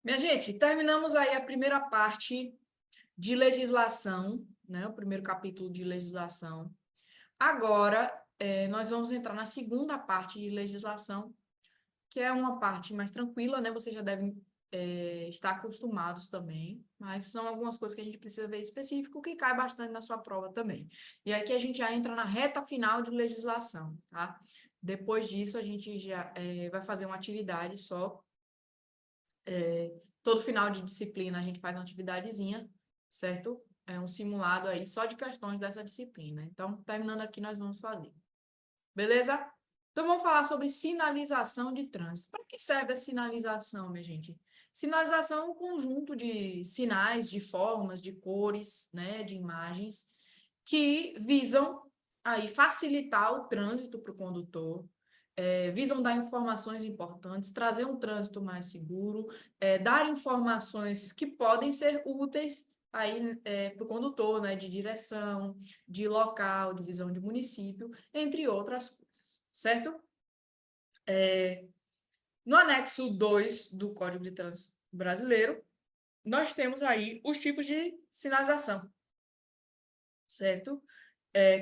Minha gente, terminamos aí a primeira parte de legislação, né? O primeiro capítulo de legislação. Agora, nós vamos entrar na segunda parte de legislação, que é uma parte mais tranquila, né? Vocês já devem, estar acostumados também, mas são algumas coisas que a gente precisa ver específico, que cai bastante na sua prova também. E aqui a gente já entra na reta final de legislação, tá? Depois disso, a gente já vai fazer uma atividade só. Todo final de disciplina a gente faz uma atividadezinha, certo? É um simulado aí só de questões dessa disciplina. Então, terminando aqui, nós vamos fazer. Beleza? Então, vamos falar sobre sinalização de trânsito. Para que serve a sinalização, minha gente? Sinalização é um conjunto de sinais, de formas, de cores, né, de imagens, que visam aí facilitar o trânsito para o condutor, visam dar informações importantes, trazer um trânsito mais seguro, dar informações que podem ser úteis aí para o condutor, né, de direção, de local, de visão de município, entre outras coisas, certo? No anexo 2 do Código de Trânsito Brasileiro, nós temos aí os tipos de sinalização, certo?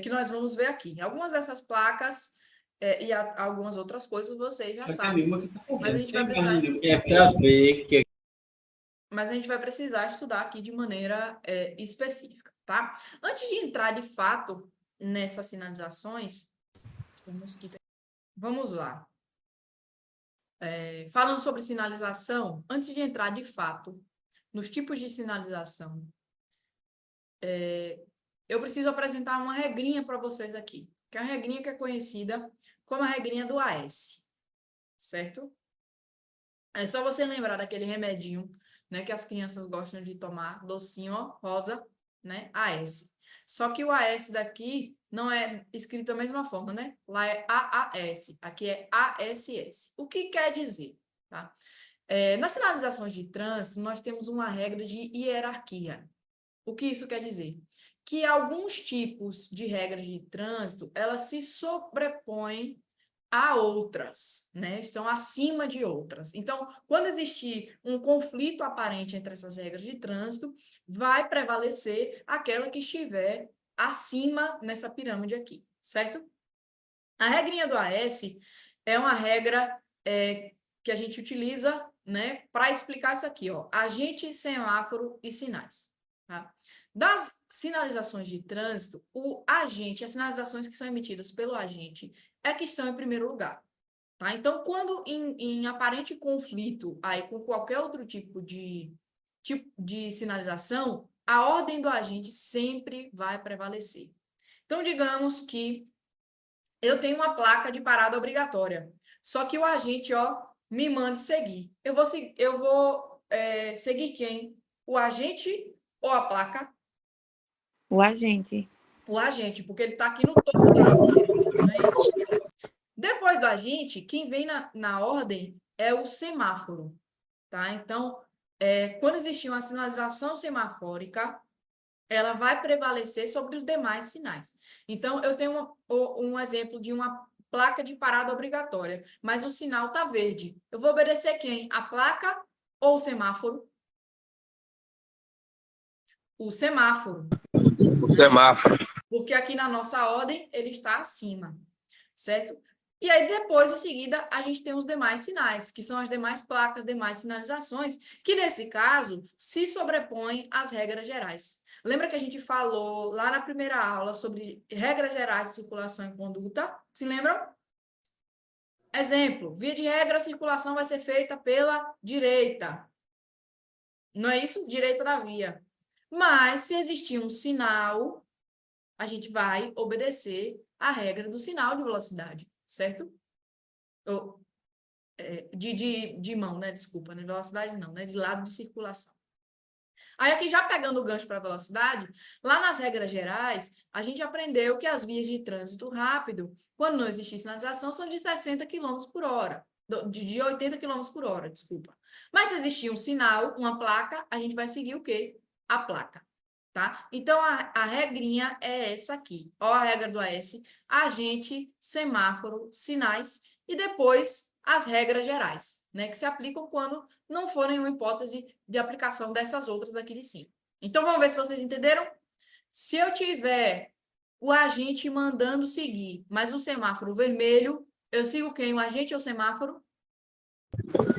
Que nós vamos ver aqui. Algumas dessas placas e algumas outras coisas vocês já sabem, mas a gente vai precisar, mas a gente vai precisar estudar aqui de maneira específica, tá? Antes de entrar de fato nessas sinalizações, vamos lá. Falando sobre sinalização, antes de entrar de fato nos tipos de sinalização, eu preciso apresentar uma regrinha para vocês aqui, que é a regrinha que é conhecida como a regrinha do AS, certo? É só você lembrar daquele remedinho, né, que as crianças gostam de tomar, docinho, ó, rosa, né, AS. Só que o AS daqui não é escrito da mesma forma, né? Lá é AAS, aqui é ASS. O que quer dizer, tá? Nas sinalizações de trânsito, nós temos uma regra de hierarquia. O que isso quer dizer? Que alguns tipos de regras de trânsito, elas se sobrepõem a outras, né? Estão acima de outras. Então, quando existir um conflito aparente entre essas regras de trânsito, vai prevalecer aquela que estiver acima nessa pirâmide aqui, certo? A regrinha do AS é uma regra que a gente utiliza, né, para explicar isso aqui, ó, agente, semáforo e sinais, tá? Das sinalizações de trânsito, o agente, as sinalizações que são emitidas pelo agente é que estão em primeiro lugar, tá? Então, quando em aparente conflito aí com qualquer outro tipo de sinalização, a ordem do agente sempre vai prevalecer. Então, digamos que eu tenho uma placa de parada obrigatória, só que o agente, ó, me manda seguir. Eu vou seguir quem? O agente ou a placa? O agente. O agente, porque ele está aqui no topo da nossa pirâmide, não é isso? Depois do agente, quem vem na ordem é o semáforo, tá? Então, quando existir uma sinalização semafórica, ela vai prevalecer sobre os demais sinais. Então, eu tenho um exemplo de uma placa de parada obrigatória, mas o sinal está verde. Eu vou obedecer quem? A placa ou o semáforo? O semáforo. O semáforo. Porque aqui na nossa ordem ele está acima, certo? E aí depois, em seguida, a gente tem os demais sinais, que são as demais placas, demais sinalizações, que nesse caso se sobrepõem às regras gerais. Lembra que a gente falou lá na primeira aula sobre regras gerais de circulação e conduta? Se lembram? Exemplo, via de regra, a circulação vai ser feita pela direita. Não é isso? Direita da via. Mas, se existir um sinal, a gente vai obedecer a regra do sinal de velocidade, certo? Ou, de mão, né? Desculpa, né? Velocidade não, né? De lado de circulação. Aí aqui, já pegando o gancho para a velocidade, lá nas regras gerais, a gente aprendeu que as vias de trânsito rápido, quando não existe sinalização, são de 60 km por hora, de 80 km por hora, desculpa. Mas se existir um sinal, uma placa, a gente vai seguir o quê? A placa, tá? Então, a regrinha é essa aqui. Ó, a regra do AS, agente, semáforo, sinais, e depois as regras gerais, né, que se aplicam quando não for nenhuma hipótese de aplicação dessas outras daqui de cima. Então, vamos ver se vocês entenderam? Se eu tiver o agente mandando seguir, mas o semáforo vermelho, eu sigo quem? O agente ou o semáforo?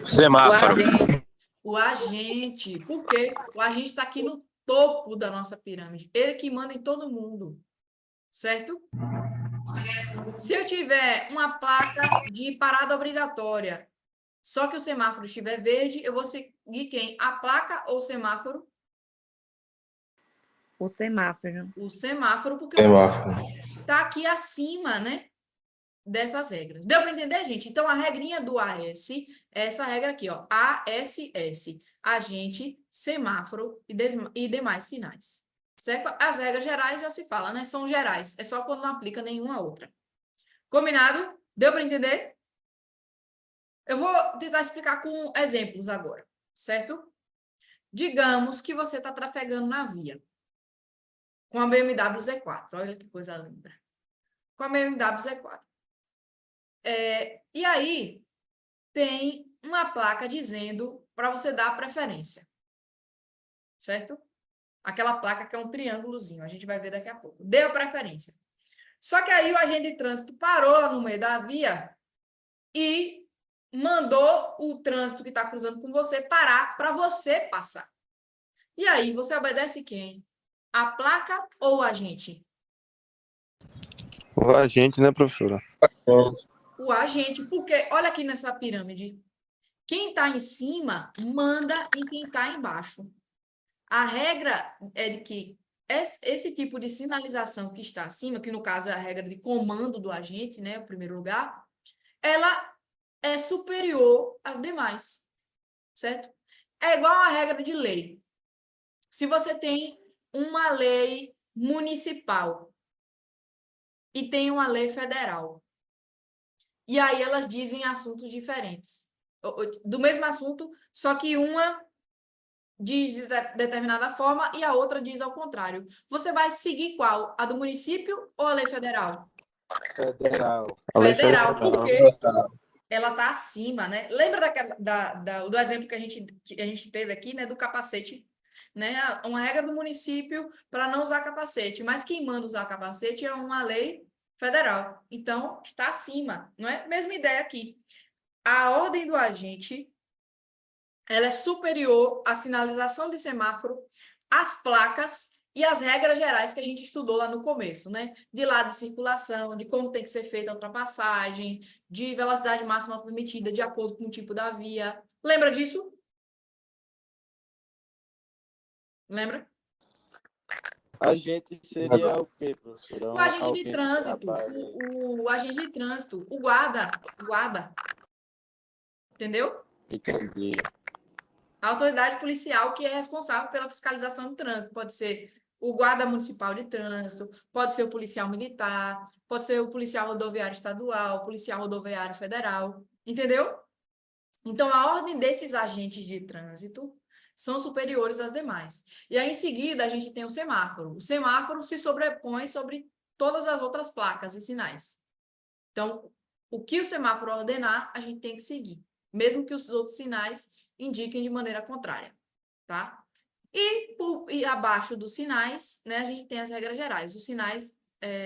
O Semáforo. agente. O agente. Por quê? O agente está aqui no topo da nossa pirâmide. Ele que manda em todo mundo. Certo? Se eu tiver uma placa de parada obrigatória, só que o semáforo estiver verde, eu vou seguir quem? A placa ou o semáforo? O semáforo. O semáforo, porque o Semáforo. semáforo está aqui acima, né? Dessas regras. Deu para entender, gente? Então, a regrinha do AS é essa regra aqui, ó. ASS, agente, semáforo e demais sinais. Certo? As regras gerais já se fala, né? São gerais. É só quando não aplica nenhuma outra. Combinado? Deu para entender? Eu vou tentar explicar com exemplos agora, certo? Digamos que você está trafegando na via com a BMW Z4. Olha que coisa linda. Com a BMW Z4. E aí, tem uma placa dizendo para você dar preferência. Certo? Aquela placa que é um triângulozinho. A gente vai ver daqui a pouco. Deu preferência. Só que aí o agente de trânsito parou lá no meio da via e mandou o trânsito que está cruzando com você parar para você passar. E aí, você obedece quem? A placa ou o agente? O agente, né, professora? O agente, porque olha aqui nessa pirâmide. Quem está em cima manda em quem está embaixo. A regra é de que esse tipo de sinalização que está acima, que no caso é a regra de comando do agente, né, em primeiro lugar, ela é superior às demais, certo? É igual a regra de lei. Se você tem uma lei municipal e tem uma lei federal, e aí elas dizem assuntos diferentes, do mesmo assunto, só que uma diz de determinada forma e a outra diz ao contrário. Você vai seguir qual? A do município ou a lei federal? Federal. Federal, porque ela está acima, né? Lembra do exemplo que a gente teve aqui, né? Do capacete, né? Uma regra do município para não usar capacete, mas quem manda usar capacete é uma lei federal. Então, está acima, não é? Mesma ideia aqui. A ordem do agente ela é superior à sinalização de semáforo, às placas e às regras gerais que a gente estudou lá no começo, né? De lado de circulação, de como tem que ser feita a ultrapassagem, de velocidade máxima permitida de acordo com o tipo da via. Lembra disso? Lembra? Agente seria o quê, professora? O agente de Alguém que trânsito, trabalha. o agente de trânsito, o guarda. Entendeu? Entendi. A autoridade policial que é responsável pela fiscalização do trânsito. Pode ser o guarda municipal de trânsito, pode ser o policial militar, pode ser o policial rodoviário estadual, o policial rodoviário federal. Entendeu? Então, a ordem desses agentes de trânsito são superiores às demais. E aí, em seguida, a gente tem o semáforo. O semáforo se sobrepõe sobre todas as outras placas e sinais. Então, o que o semáforo ordenar, a gente tem que seguir, mesmo que os outros sinais indiquem de maneira contrária, tá? E abaixo dos sinais, né, a gente tem as regras gerais. Os sinais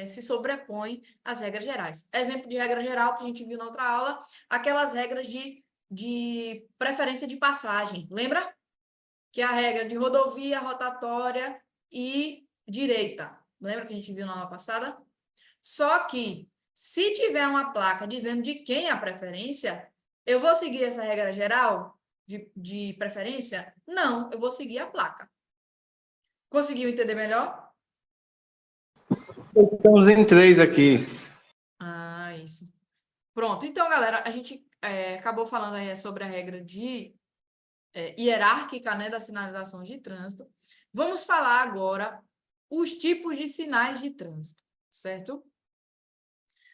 se sobrepõem às regras gerais. Exemplo de regra geral que a gente viu na outra aula, aquelas regras de preferência de passagem. Lembra? Que é a regra de rodovia, rotatória e direita. Lembra que a gente viu na aula passada? Só que, se tiver uma placa dizendo de quem é a preferência, eu vou seguir essa regra geral de preferência? Não, eu vou seguir a placa. Conseguiu entender melhor? Estamos em 3 aqui. Ah, isso. Pronto. Então, galera, a gente acabou falando aí sobre a regra de hierárquica, né, da sinalização de trânsito. Vamos falar agora os tipos de sinais de trânsito, certo?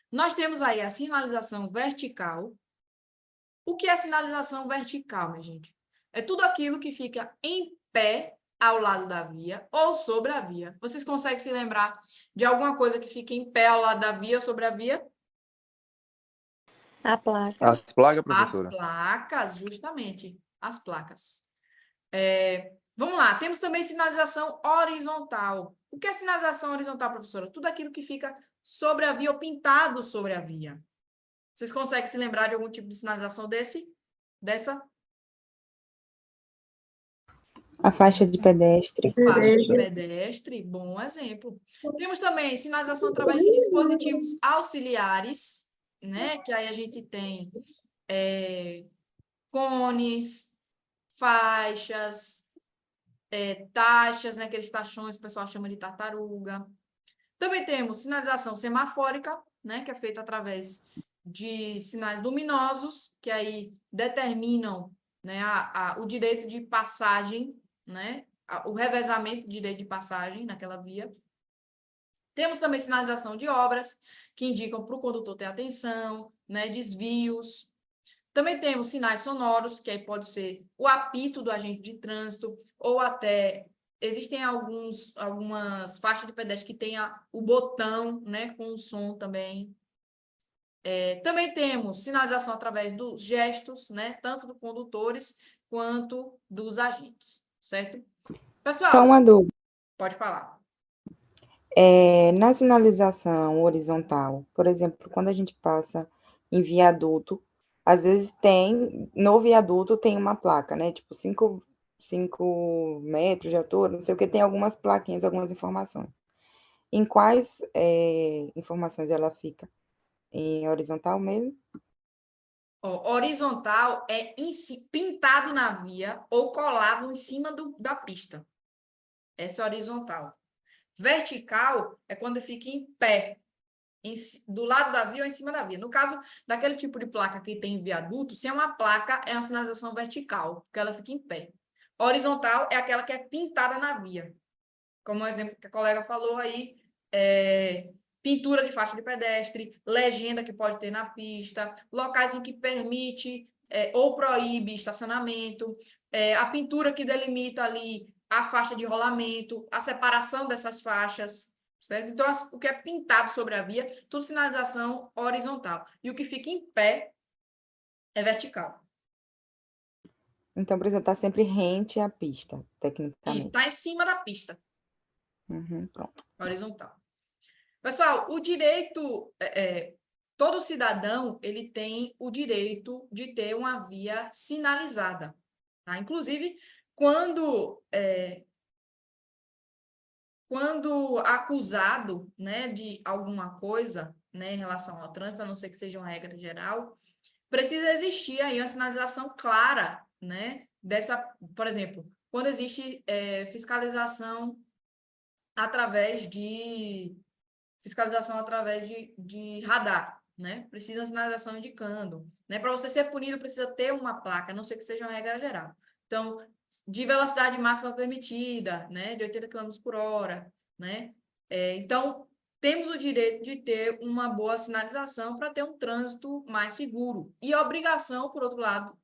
Nós temos aí a sinalização vertical. O que é sinalização vertical, minha gente? É tudo aquilo que fica em pé ao lado da via ou sobre a via. Vocês conseguem se lembrar de alguma coisa que fica em pé ao lado da via ou sobre a via? A placa. As plagas, As professora? placas, justamente, as placas. Vamos lá, temos também sinalização horizontal. O que é sinalização horizontal, professora? Tudo aquilo que fica sobre a via ou pintado sobre a via. Vocês conseguem se lembrar de algum tipo de sinalização dessa? A faixa de pedestre. Faixa de pedestre, bom exemplo. Temos também sinalização através de dispositivos auxiliares, né? Que aí a gente tem cones, faixas, taxas, né? Aqueles taxões que o pessoal chama de tartaruga. Também temos sinalização semafórica, né? Que é feita através de sinais luminosos, que aí determinam, né, o direito de passagem, né? O revezamento de direito de passagem naquela via. Temos também sinalização de obras, que indicam para o condutor ter atenção, né? Desvios. Também temos sinais sonoros, que aí pode ser o apito do agente de trânsito, ou até existem algumas faixas de pedestre que tem o botão, né, com o som também. Também temos sinalização através dos gestos, né, tanto dos condutores quanto dos agentes, certo? Só Pessoal, uma dúvida. pode falar. Na sinalização horizontal, por exemplo, quando a gente passa em viaduto, às vezes no viaduto tem uma placa, né? Tipo, 5 metros de altura, não sei o que, tem algumas plaquinhas, algumas informações. Em quais informações ela fica? Em horizontal mesmo? Ó, horizontal é pintado na via ou colado em cima da pista. Essa é horizontal. Vertical é quando fica em pé, do lado da via ou em cima da via. No caso daquele tipo de placa que tem em viaduto, se é uma placa, é uma sinalização vertical, porque ela fica em pé. Horizontal é aquela que é pintada na via. Como o exemplo que a colega falou aí, pintura de faixa de pedestre, legenda que pode ter na pista, locais em que permite ou proíbe estacionamento, a pintura que delimita ali a faixa de rolamento, a separação dessas faixas, certo? Então, o que é pintado sobre a via, tudo sinalização horizontal. E o que fica em pé é vertical. Então, precisa estar sempre rente à pista, E tecnicamente. está em cima da pista, Pronto. horizontal. Pessoal, o direito, todo cidadão, ele tem o direito de ter uma via sinalizada, tá? Inclusive, quando acusado, né, de alguma coisa, né, em relação ao trânsito, a não ser que seja uma regra geral, precisa existir aí uma sinalização clara, né, por exemplo, quando existe fiscalização através de radar, né? Precisa de sinalização indicando, né? Para você ser punido, precisa ter uma placa, a não ser que seja uma regra geral. Então, de velocidade máxima permitida, né? De 80 km por hora, né? Então, temos o direito de ter uma boa sinalização para ter um trânsito mais seguro. E a obrigação, por outro lado,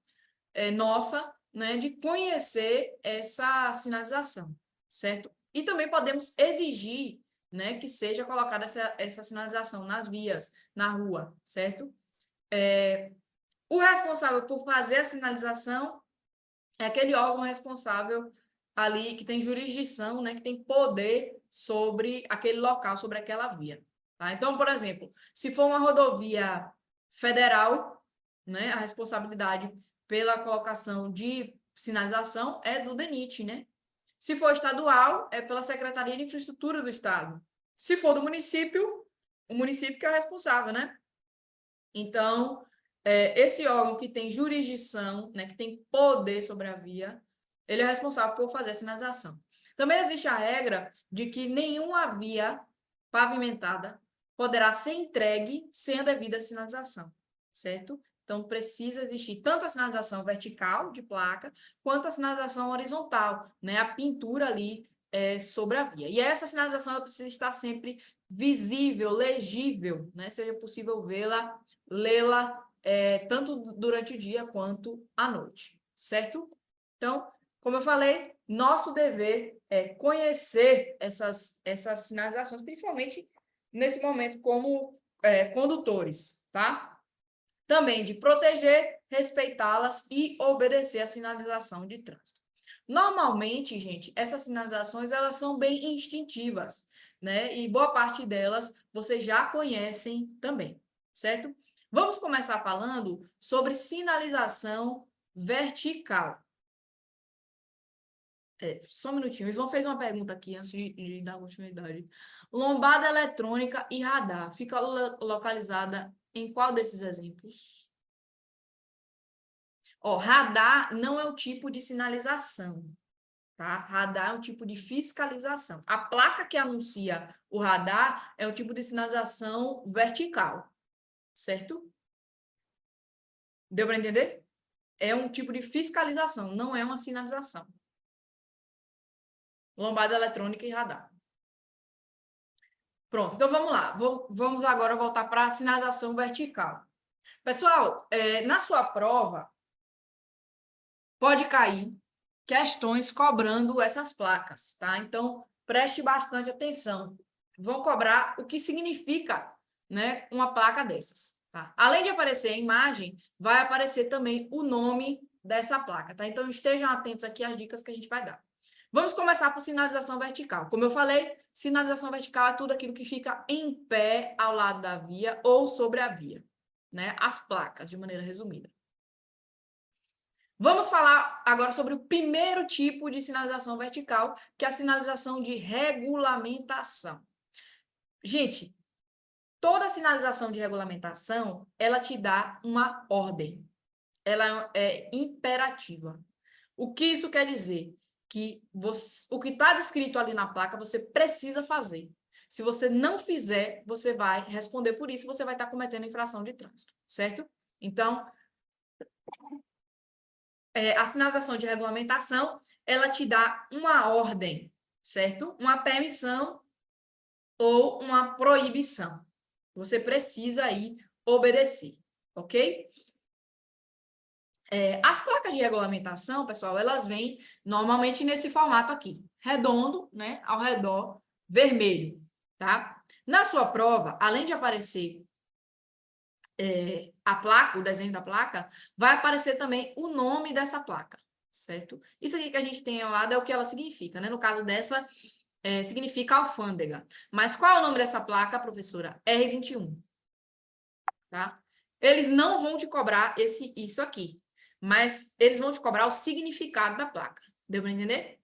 nossa, né? De conhecer essa sinalização, certo? E também podemos exigir, né, que seja colocada essa sinalização nas vias, na rua, certo? O responsável por fazer a sinalização é aquele órgão responsável ali que tem jurisdição, né, que tem poder sobre aquele local, sobre aquela via. Tá? Então, por exemplo, se for uma rodovia federal, né, a responsabilidade pela colocação de sinalização é do DENIT, né? Se for estadual, é pela Secretaria de Infraestrutura do Estado. Se for do município, o município que é o responsável, né? Então, esse órgão que tem jurisdição, né, que tem poder sobre a via, ele é responsável por fazer a sinalização. Também existe a regra de que nenhuma via pavimentada poderá ser entregue sem a devida sinalização, certo? Então, precisa existir tanto a sinalização vertical de placa, quanto a sinalização horizontal, né? A pintura ali sobre a via. E essa sinalização ela precisa estar sempre visível, legível, né? Seja possível lê-la tanto durante o dia quanto à noite, certo? Então, como eu falei, nosso dever é conhecer essas sinalizações, principalmente nesse momento como condutores, tá? também de proteger, respeitá-las e obedecer à sinalização de trânsito. Normalmente, gente, essas sinalizações elas são bem instintivas, né? E boa parte delas vocês já conhecem também, certo? Vamos começar falando sobre sinalização vertical. Só um minutinho. O Ivan fez uma pergunta aqui antes de dar continuidade. Lombada eletrônica e radar fica localizada em qual desses exemplos? Ó, radar não é o tipo de sinalização, tá? Radar é um tipo de fiscalização. A placa que anuncia o radar é um tipo de sinalização vertical, certo? Deu para entender? É um tipo de fiscalização, não é uma sinalização. Lombada eletrônica e radar. Pronto, então vamos lá. Vamos agora voltar para a sinalização vertical. Pessoal, na sua prova, pode cair questões cobrando essas placas, tá? Então, preste bastante atenção. Vão cobrar o que significa, né, uma placa dessas, tá? Além de aparecer a imagem, vai aparecer também o nome dessa placa, tá? Então, estejam atentos aqui às dicas que a gente vai dar. Vamos começar por sinalização vertical. Como eu falei, sinalização vertical é tudo aquilo que fica em pé ao lado da via ou sobre a via, né? As placas, de maneira resumida. Vamos falar agora sobre o primeiro tipo de sinalização vertical, que é a sinalização de regulamentação. Gente, toda sinalização de regulamentação, ela te dá uma ordem. Ela é imperativa. O que isso quer dizer? Que o que está descrito ali na placa, você precisa fazer. Se você não fizer, você vai responder por isso, você vai estar cometendo infração de trânsito, certo? Então, a sinalização de regulamentação, ela te dá uma ordem, certo? Uma permissão ou uma proibição. Você precisa aí obedecer, ok? As placas de regulamentação, pessoal, elas vêm normalmente nesse formato aqui, redondo, né, ao redor, vermelho, tá? Na sua prova, além de aparecer a placa, o desenho da placa, vai aparecer também o nome dessa placa, certo? Isso aqui que a gente tem ao lado é o que ela significa, né? No caso dessa, significa alfândega. Mas qual é o nome dessa placa, professora? R21, tá? Eles não vão te cobrar isso aqui, mas eles vão te cobrar o significado da placa. Deu para entender?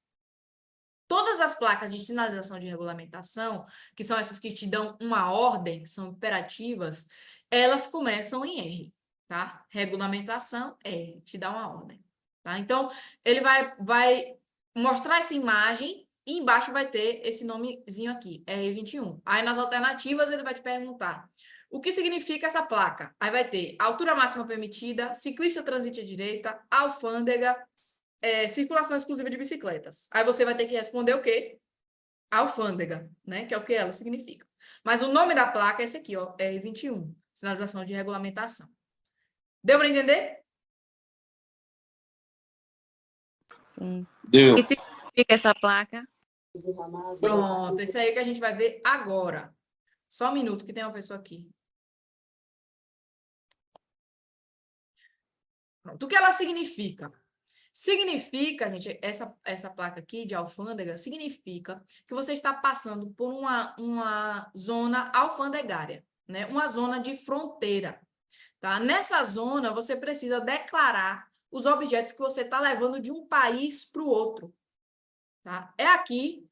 Todas as placas de sinalização de regulamentação, que são essas que te dão uma ordem, que são imperativas, elas começam em R, tá? Regulamentação, R, te dá uma ordem, tá? Então, ele vai mostrar essa imagem e embaixo vai ter esse nomezinho aqui, R21. Aí, nas alternativas, ele vai te perguntar o que significa essa placa. Aí vai ter altura máxima permitida, ciclista transite à direita, alfândega, circulação exclusiva de bicicletas. Aí você vai ter que responder o quê? Alfândega, né? Que é o que ela significa. Mas o nome da placa é esse aqui, ó, R21, sinalização de regulamentação. Deu para entender? Sim. Deu. O que significa essa placa? Pronto, esse aí que a gente vai ver agora. Só um minuto que tem uma pessoa aqui. Pronto, o que ela significa? Significa, gente, essa placa aqui de alfândega, significa que você está passando por uma zona alfandegária, né? Uma zona de fronteira, tá? Nessa zona, você precisa declarar os objetos que você está levando de um país para o outro, tá? É aqui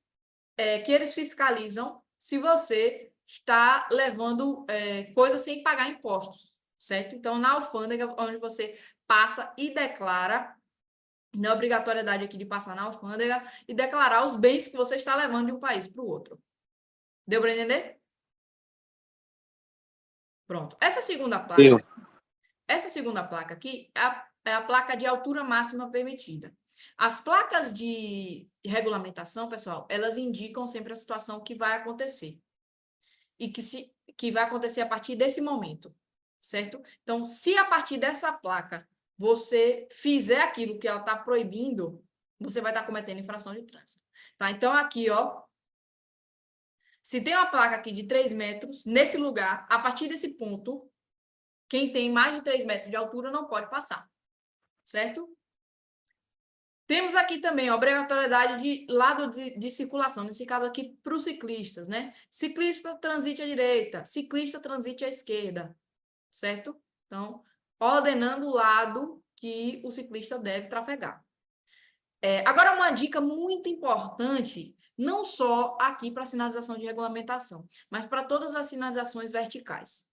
que eles fiscalizam se você está levando coisas sem pagar impostos, certo? Então, na alfândega, onde você passa e declara, na obrigatoriedade aqui de passar na alfândega e declarar os bens que você está levando de um país para o outro. Deu para entender? Pronto. Essa segunda placa aqui é a placa de altura máxima permitida. As placas de regulamentação, pessoal, elas indicam sempre a situação que vai acontecer. E que vai acontecer a partir desse momento, certo? Então, se a partir dessa placa você fizer aquilo que ela está proibindo, você vai estar cometendo infração de trânsito. Tá? Então, aqui, ó, se tem uma placa aqui de 3 metros, nesse lugar, a partir desse ponto, Quem tem mais de 3 metros de altura não pode passar, certo? Temos aqui também a obrigatoriedade de lado de circulação, nesse caso aqui para os ciclistas, né? Ciclista transite à direita, ciclista transite à esquerda, certo? Então, ordenando o lado que o ciclista deve trafegar. Agora, uma dica muito importante, não só aqui para a sinalização de regulamentação, mas para todas as sinalizações verticais.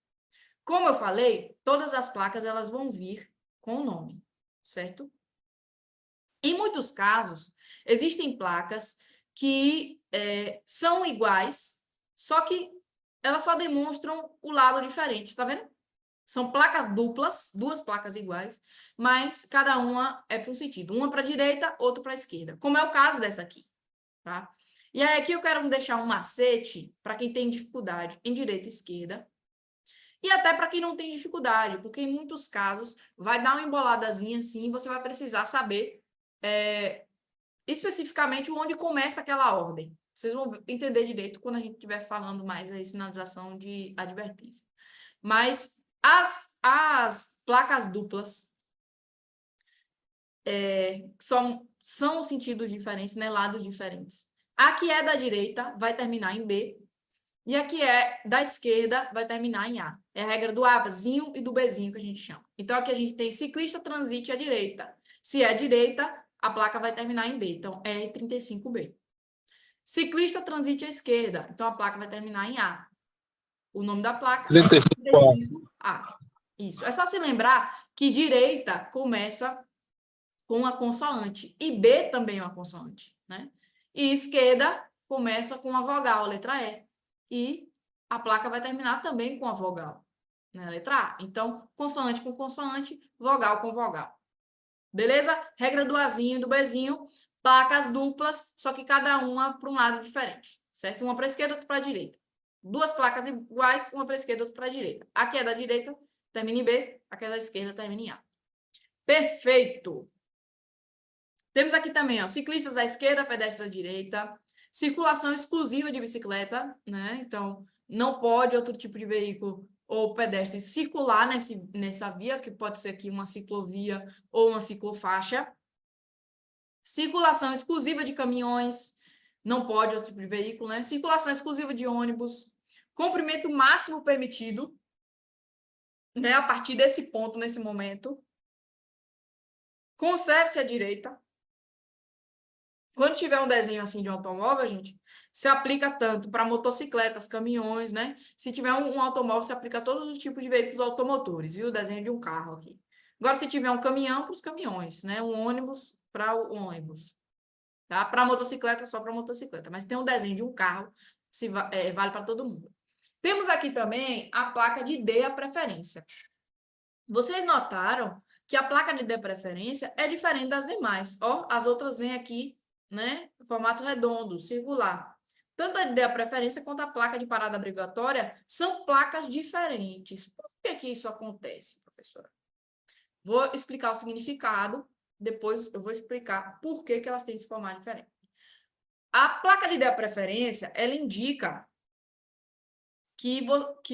Como eu falei, todas as placas elas vão vir com o nome, certo? Em muitos casos, existem placas que são iguais, só que elas só demonstram o lado diferente, tá vendo? São placas duplas, 2 placas iguais, mas cada uma é para um sentido. Uma para a direita, outra para a esquerda, como é o caso dessa aqui, tá? E aí aqui eu quero deixar um macete para quem tem dificuldade em direita e esquerda, e até para quem não tem dificuldade, porque em muitos casos vai dar uma emboladazinha assim e você vai precisar saber especificamente onde começa aquela ordem. Vocês vão entender direito quando a gente estiver falando mais aí sinalização de advertência. Mas as placas duplas são sentidos diferentes, né? Lados diferentes. A que é da direita vai terminar em B, e a que é da esquerda vai terminar em A. É a regra do Azinho e do Bzinho que a gente chama. Então, aqui a gente tem ciclista transite à direita. Se é à direita, a placa vai terminar em B. Então, R35B. Ciclista transite à esquerda. Então, a placa vai terminar em A. O nome da placa é 35A. Isso. É só se lembrar que direita começa com a consoante. E B também é uma consoante, né? E esquerda começa com a vogal, a letra E. E a placa vai terminar também com a vogal, né? A letra A. Então, consoante com consoante, vogal com vogal. Beleza? Regra do Azinho e do Bzinho. Placas duplas, só que cada uma para um lado diferente, certo? Uma para a esquerda, outra para a direita. 2 placas iguais, uma para a esquerda, outra para a direita. A que é da direita termina em B, a que é da esquerda termina em A. Perfeito! Temos aqui também, ó, ciclistas à esquerda, pedestres à direita, circulação exclusiva de bicicleta, né? Então, não pode outro tipo de veículo ou pedestre circular nessa via, que pode ser aqui uma ciclovia ou uma ciclofaixa. Circulação exclusiva de caminhões, não pode outro tipo de veículo, né? Circulação exclusiva de ônibus, comprimento máximo permitido, né? A partir desse ponto, nesse momento. Conserve-se à direita. Quando tiver um desenho assim de um automóvel, gente, se aplica tanto para motocicletas, caminhões, né? Se tiver um automóvel, se aplica a todos os tipos de veículos automotores, viu? O desenho de um carro aqui. Agora, se tiver um caminhão, para os caminhões, né? Um ônibus para o ônibus. Tá? Para motocicleta, só para motocicleta. Mas tem um desenho de um carro, vale para todo mundo. Temos aqui também a placa de dê a preferência. Vocês notaram que a placa de dê a preferência é diferente das demais. Ó, as outras vêm aqui, né? Formato redondo, circular. Tanto a de dê a preferência quanto a placa de parada obrigatória são placas diferentes. Por que isso acontece, professora? Vou explicar o significado, depois eu vou explicar por que elas têm esse formato diferente. A placa de dê a preferência, ela indica que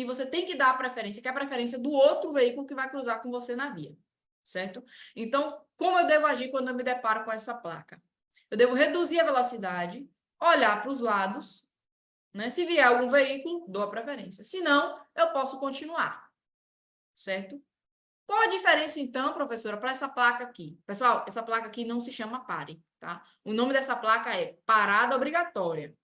você tem que dar a preferência, que é a preferência do outro veículo que vai cruzar com você na via, certo? Então, como eu devo agir quando eu me deparo com essa placa? Eu devo reduzir a velocidade, olhar para os lados, né? Se vier algum veículo, dou a preferência. Se não, eu posso continuar, certo? Qual a diferença, então, professora, para essa placa aqui? Pessoal, essa placa aqui não se chama pare, tá? O nome dessa placa é parada obrigatória,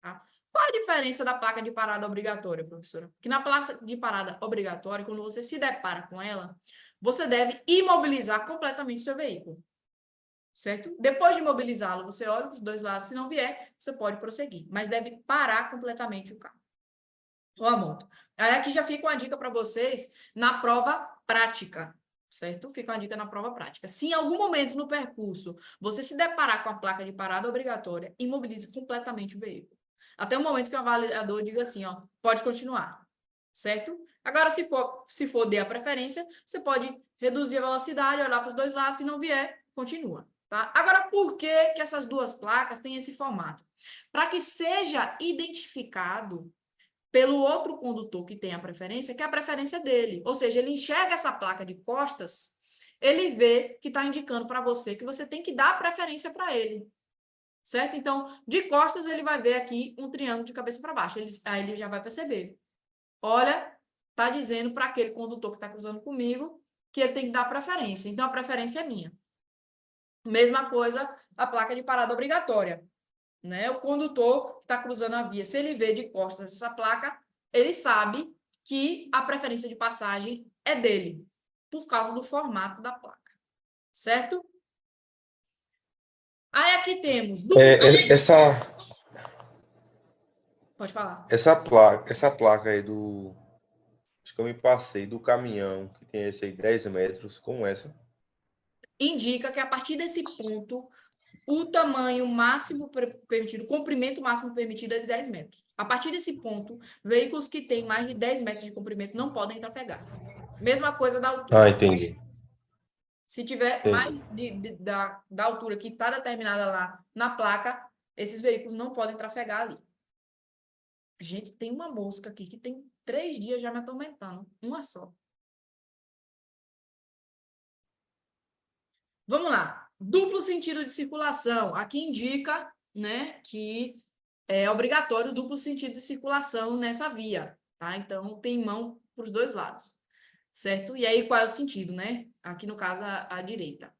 tá? Qual a diferença da placa de parada obrigatória, professora? Que na placa de parada obrigatória, quando você se depara com ela, você deve imobilizar completamente seu veículo, certo? Depois de imobilizá-lo, você olha para os 2 lados, se não vier, você pode prosseguir, mas deve parar completamente o carro ou a moto. Aí aqui já fica uma dica para vocês na prova prática, certo? Fica uma dica na prova prática. Se em algum momento no percurso você se deparar com a placa de parada obrigatória, imobilize completamente o veículo. Até o momento que o avaliador diga assim, ó, pode continuar, certo? Agora, se for dê a preferência, você pode reduzir a velocidade, olhar para os 2 lados, se não vier, continua. Tá? Agora, por que essas 2 placas têm esse formato? Para que seja identificado pelo outro condutor que tem a preferência, que a preferência é dele. Ou seja, ele enxerga essa placa de costas, ele vê que está indicando para você que você tem que dar preferência para ele. Certo? Então, de costas, ele vai ver aqui um triângulo de cabeça para baixo. Aí ele já vai perceber. Olha, está dizendo para aquele condutor que está cruzando comigo que ele tem que dar preferência. Então, a preferência é minha. Mesma coisa, a placa de parada obrigatória. Né? O condutor que está cruzando a via, se ele vê de costas essa placa, ele sabe que a preferência de passagem é dele, por causa do formato da placa. Certo? Aí aqui temos... Pode falar. Essa placa aí do... Acho que eu me passei do caminhão, que tem esse aí 10 metros, com essa. Indica que a partir desse ponto, o tamanho máximo permitido, o comprimento máximo permitido é de 10 metros. A partir desse ponto, veículos que têm mais de 10 metros de comprimento não podem trafegar. Mesma coisa da altura. Ah, entendi. Se tiver Entendi. mais da altura que está determinada lá na placa, esses veículos não podem trafegar ali. Gente, tem uma mosca aqui que tem 3 dias já me atormentando. Uma só. Vamos lá. Duplo sentido de circulação. Aqui indica, né, que é obrigatório o duplo sentido de circulação nessa via, tá? Então, tem mão para os dois lados, certo? E aí, qual é o sentido, né? Aqui, no caso, a direita.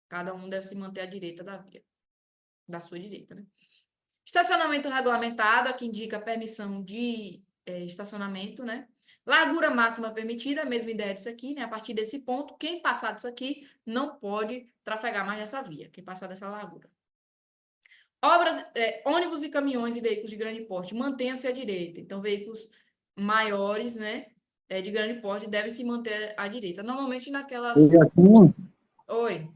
Cada um deve se manter à direita da via. Da sua direita, né? Estacionamento regulamentado, aqui indica permissão de estacionamento, né? Largura máxima permitida, a mesma ideia disso aqui, né? A partir desse ponto, quem passar disso aqui não pode trafegar mais nessa via, quem passar dessa largura. Ônibus e caminhões e veículos de grande porte, mantenha-se à direita. Então, veículos maiores, né, de grande porte, devem se manter à direita. Normalmente naquelas... Oi.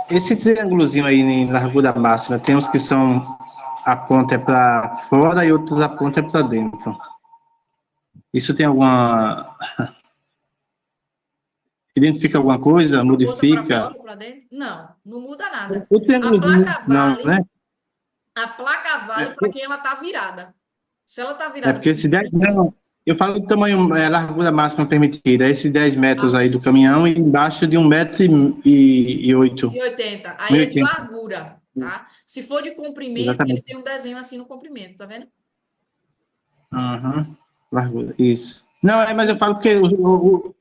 Esse triângulozinho aí em largura máxima, tem uns que são a ponta é para fora e outros a ponta é para dentro. Isso tem alguma... Identifica alguma coisa? Modifica? Para fora, para dentro? Não, não muda nada. O triângulozinho, A placa vale, não, né? a placa vale para quem ela está virada. Se ela está virada... porque esse 10... Não, eu falo do tamanho, largura máxima permitida, esse 10 metros aí do caminhão e embaixo de 1,08 m. 1,80 m. Aí é de largura, tá? Se for de comprimento, exatamente. ele tem um desenho assim no comprimento, tá vendo? Largura, isso. Não, mas eu falo porque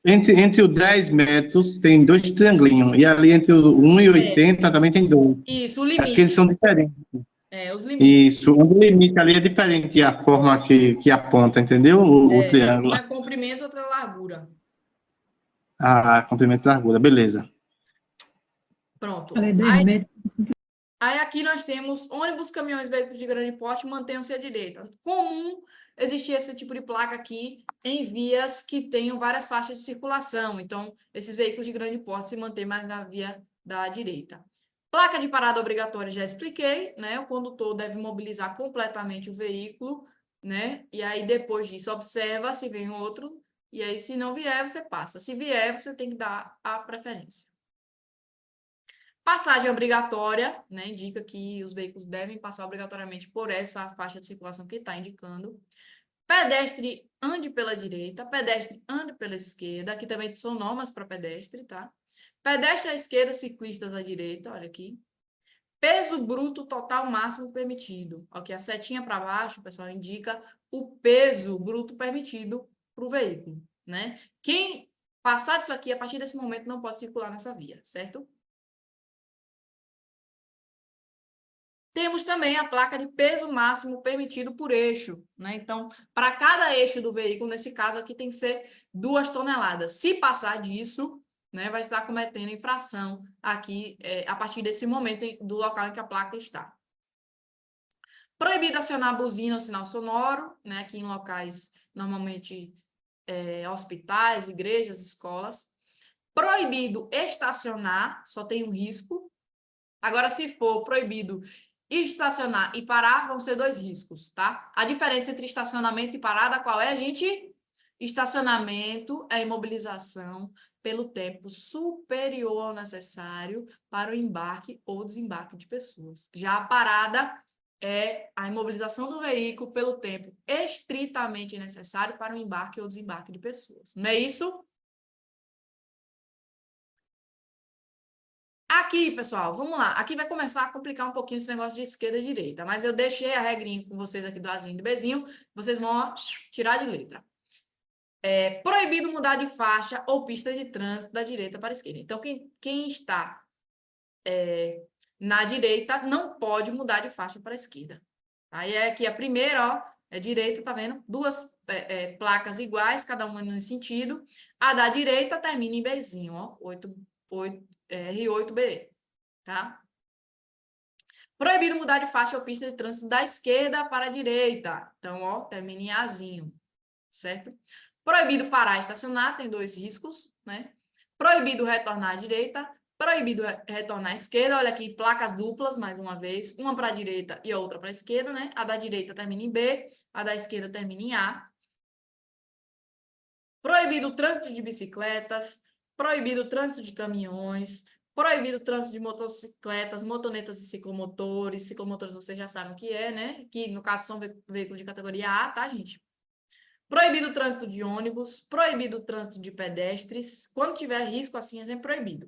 entre os 10 metros tem 2 triangulinhos, e ali entre o 1,80 m também tem 2. Isso, o limite. Aqui eles são diferentes. Os limites. Isso, o limite ali é diferente a forma que aponta, entendeu? O triângulo. Um é comprimento, outra é largura. Comprimento e largura, beleza. Pronto. Aí aqui nós temos ônibus, caminhões, veículos de grande porte, mantenham-se à direita. Comum existir esse tipo de placa aqui em vias que tenham várias faixas de circulação. Então, esses veículos de grande porte se mantêm mais na via da direita. Placa de parada obrigatória, já expliquei, né? O condutor deve mobilizar completamente o veículo, né? E aí, depois disso, observa se vem outro, e aí, se não vier, você passa. Se vier, você tem que dar a preferência. Passagem obrigatória, né? Indica que os veículos devem passar obrigatoriamente por essa faixa de circulação que está indicando. Pedestre ande pela direita, pedestre ande pela esquerda. Aqui também são normas para pedestre, tá? Pedestre à esquerda, ciclistas à direita, olha aqui. Peso bruto total máximo permitido. Ok, a setinha para baixo, o pessoal indica o peso bruto permitido para o veículo, né? Quem passar disso aqui, a partir desse momento, não pode circular nessa via, certo? Temos também a placa de peso máximo permitido por eixo, né? Então, para cada eixo do veículo, nesse caso aqui, tem que ser 2 toneladas. Se passar disso, né, vai estar cometendo infração aqui, a partir desse momento do local em que a placa está. Proibido acionar buzina ou sinal sonoro, né, aqui em locais, normalmente, hospitais, igrejas, escolas. Proibido estacionar, só tem um risco. Agora, se for proibido estacionar e parar, vão ser 2 riscos, tá? A diferença entre estacionamento e parada, qual é, gente? Estacionamento é imobilização pelo tempo superior ao necessário para o embarque ou desembarque de pessoas. Já a parada é a imobilização do veículo pelo tempo estritamente necessário para o embarque ou desembarque de pessoas. Não é isso? Aqui, pessoal, vamos lá. Aqui vai começar a complicar um pouquinho esse negócio de esquerda e direita, mas eu deixei a regrinha com vocês aqui do Azinho e do Bezinho, vocês vão ó, tirar de letra. É proibido mudar de faixa ou pista de trânsito da direita para a esquerda. Então, quem está na direita não pode mudar de faixa para a esquerda. Aí é aqui a primeira, ó, é direita, tá vendo? Duas placas iguais, cada uma no sentido. A da direita termina em Bzinho, ó, R8B, tá? Proibido mudar de faixa ou pista de trânsito da esquerda para a direita. Então, ó, termina em Azinho, certo? Proibido parar e estacionar, tem 2 riscos, né? Proibido retornar à direita, proibido retornar à esquerda. Olha aqui, placas duplas, mais uma vez, uma para a direita e a outra para a esquerda, né? A da direita termina em B, a da esquerda termina em A. Proibido o trânsito de bicicletas, proibido o trânsito de caminhões, proibido o trânsito de motocicletas, motonetas e ciclomotores. Ciclomotores vocês já sabem o que é, né? Que no caso são veículos de categoria A, tá, gente? Proibido o trânsito de ônibus, proibido o trânsito de pedestres. Quando tiver risco assim, é sempre proibido.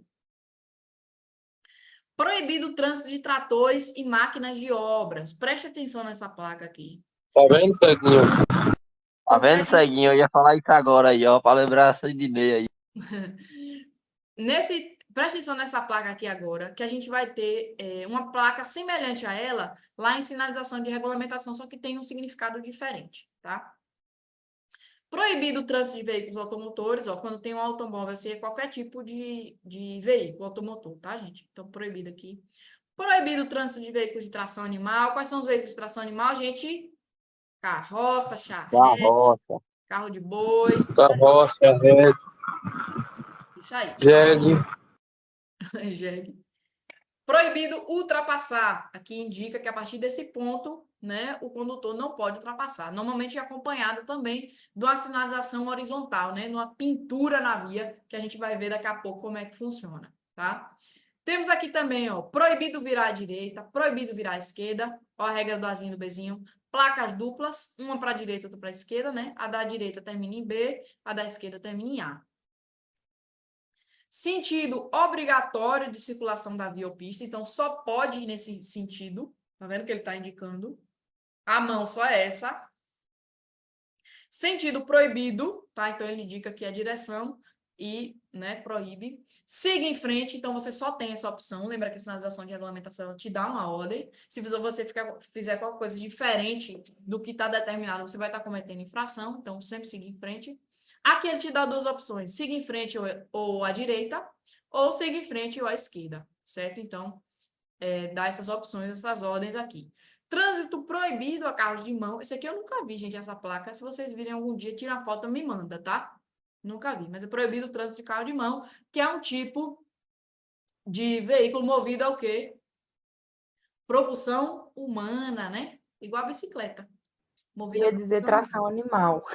Proibido o trânsito de tratores e máquinas de obras. Preste atenção nessa placa aqui. Tá vendo, Ceguinho? Tá Porque vendo, Ceguinho? Eu ia falar isso agora aí, ó, pra lembrar essa de meia aí. Preste atenção nessa placa aqui agora, que a gente vai ter uma placa semelhante a ela lá em sinalização de regulamentação, só que tem um significado diferente, tá? Proibido o trânsito de veículos automotores, ó, quando tem um automóvel, assim, é qualquer tipo de veículo automotor, tá, gente? Então, proibido aqui. Proibido o trânsito de veículos de tração animal. Quais são os veículos de tração animal, gente? Carroça, charrete, Carroça, carro de boi. carroça, Isso aí. jegue. Jegue. Proibido ultrapassar. Aqui indica que a partir desse ponto, né, o condutor não pode ultrapassar. Normalmente é acompanhado também de uma sinalização horizontal, né, numa pintura na via, que a gente vai ver daqui a pouco como é que funciona, tá? Temos aqui também, ó, proibido virar à direita, proibido virar à esquerda, ó, a regra do Azinho e do Bezinho. Placas duplas, uma para a direita e outra para a esquerda, né? A da direita termina em B, a da esquerda termina em A. Sentido obrigatório de circulação da via ou pista, então só pode ir nesse sentido, tá vendo que ele está indicando? A mão só é essa. Sentido proibido, tá? Então ele indica aqui a direção e, né, proíbe. Siga em frente, então você só tem essa opção. Lembra que a sinalização de regulamentação te dá uma ordem. Se você fizer qualquer coisa diferente do que está determinado, você vai estar cometendo infração, então sempre siga em frente. Aqui ele te dá 2 opções, siga em frente ou à direita, ou siga em frente ou à esquerda, certo? Então, dá essas opções, essas ordens aqui. Trânsito proibido a carros de mão. Esse aqui eu nunca vi, gente, essa placa. Se vocês virem algum dia, tira a foto e me manda, tá? Nunca vi, mas é proibido o trânsito de carro de mão, que é um tipo de veículo movido ao quê? Propulsão humana, né? Igual a bicicleta. Movida Ia dizer tração animal.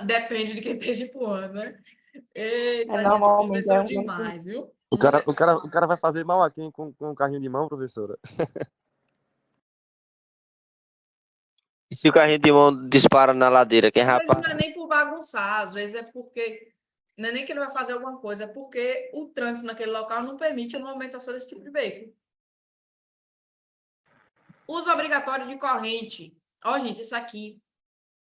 Depende de quem esteja empurrando, né? Eita, gente, vocês Normalmente é são um demais, viu? O cara vai fazer mal a quem com o carrinho de mão, professora? E se o carrinho de mão dispara na ladeira, quem Às vezes rapaz? não é nem por bagunçar, às vezes é porque... Não é nem que ele vai fazer alguma coisa, é porque o trânsito naquele local não permite a movimentação desse tipo de veículo. Uso obrigatório de corrente. Ó, gente, isso aqui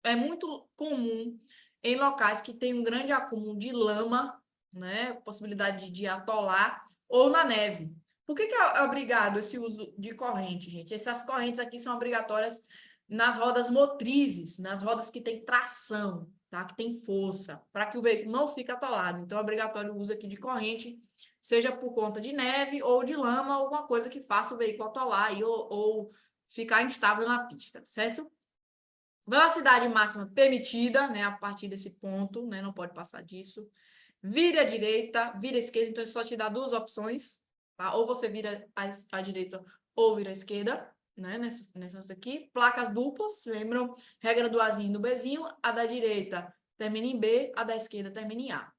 é muito comum em locais que tem um grande acúmulo de lama, né? Possibilidade de atolar, ou na neve. Por que é obrigado esse uso de corrente, gente? Essas correntes aqui são obrigatórias nas rodas motrizes, nas rodas que tem tração, tá? Que tem força, para que o veículo não fique atolado. Então, é obrigatório o uso aqui de corrente, seja por conta de neve ou de lama, alguma coisa que faça o veículo atolar ou ficar instável na pista, certo? Velocidade máxima permitida, né, a partir desse ponto, né, não pode passar disso. Vire à direita, vire à esquerda, então ele só te dá 2 opções, tá? Ou você vira à direita ou vira à esquerda, né, nessas aqui. Placas duplas, lembram? Regra do Azinho e do Bzinho, a da direita termina em B, a da esquerda termina em A.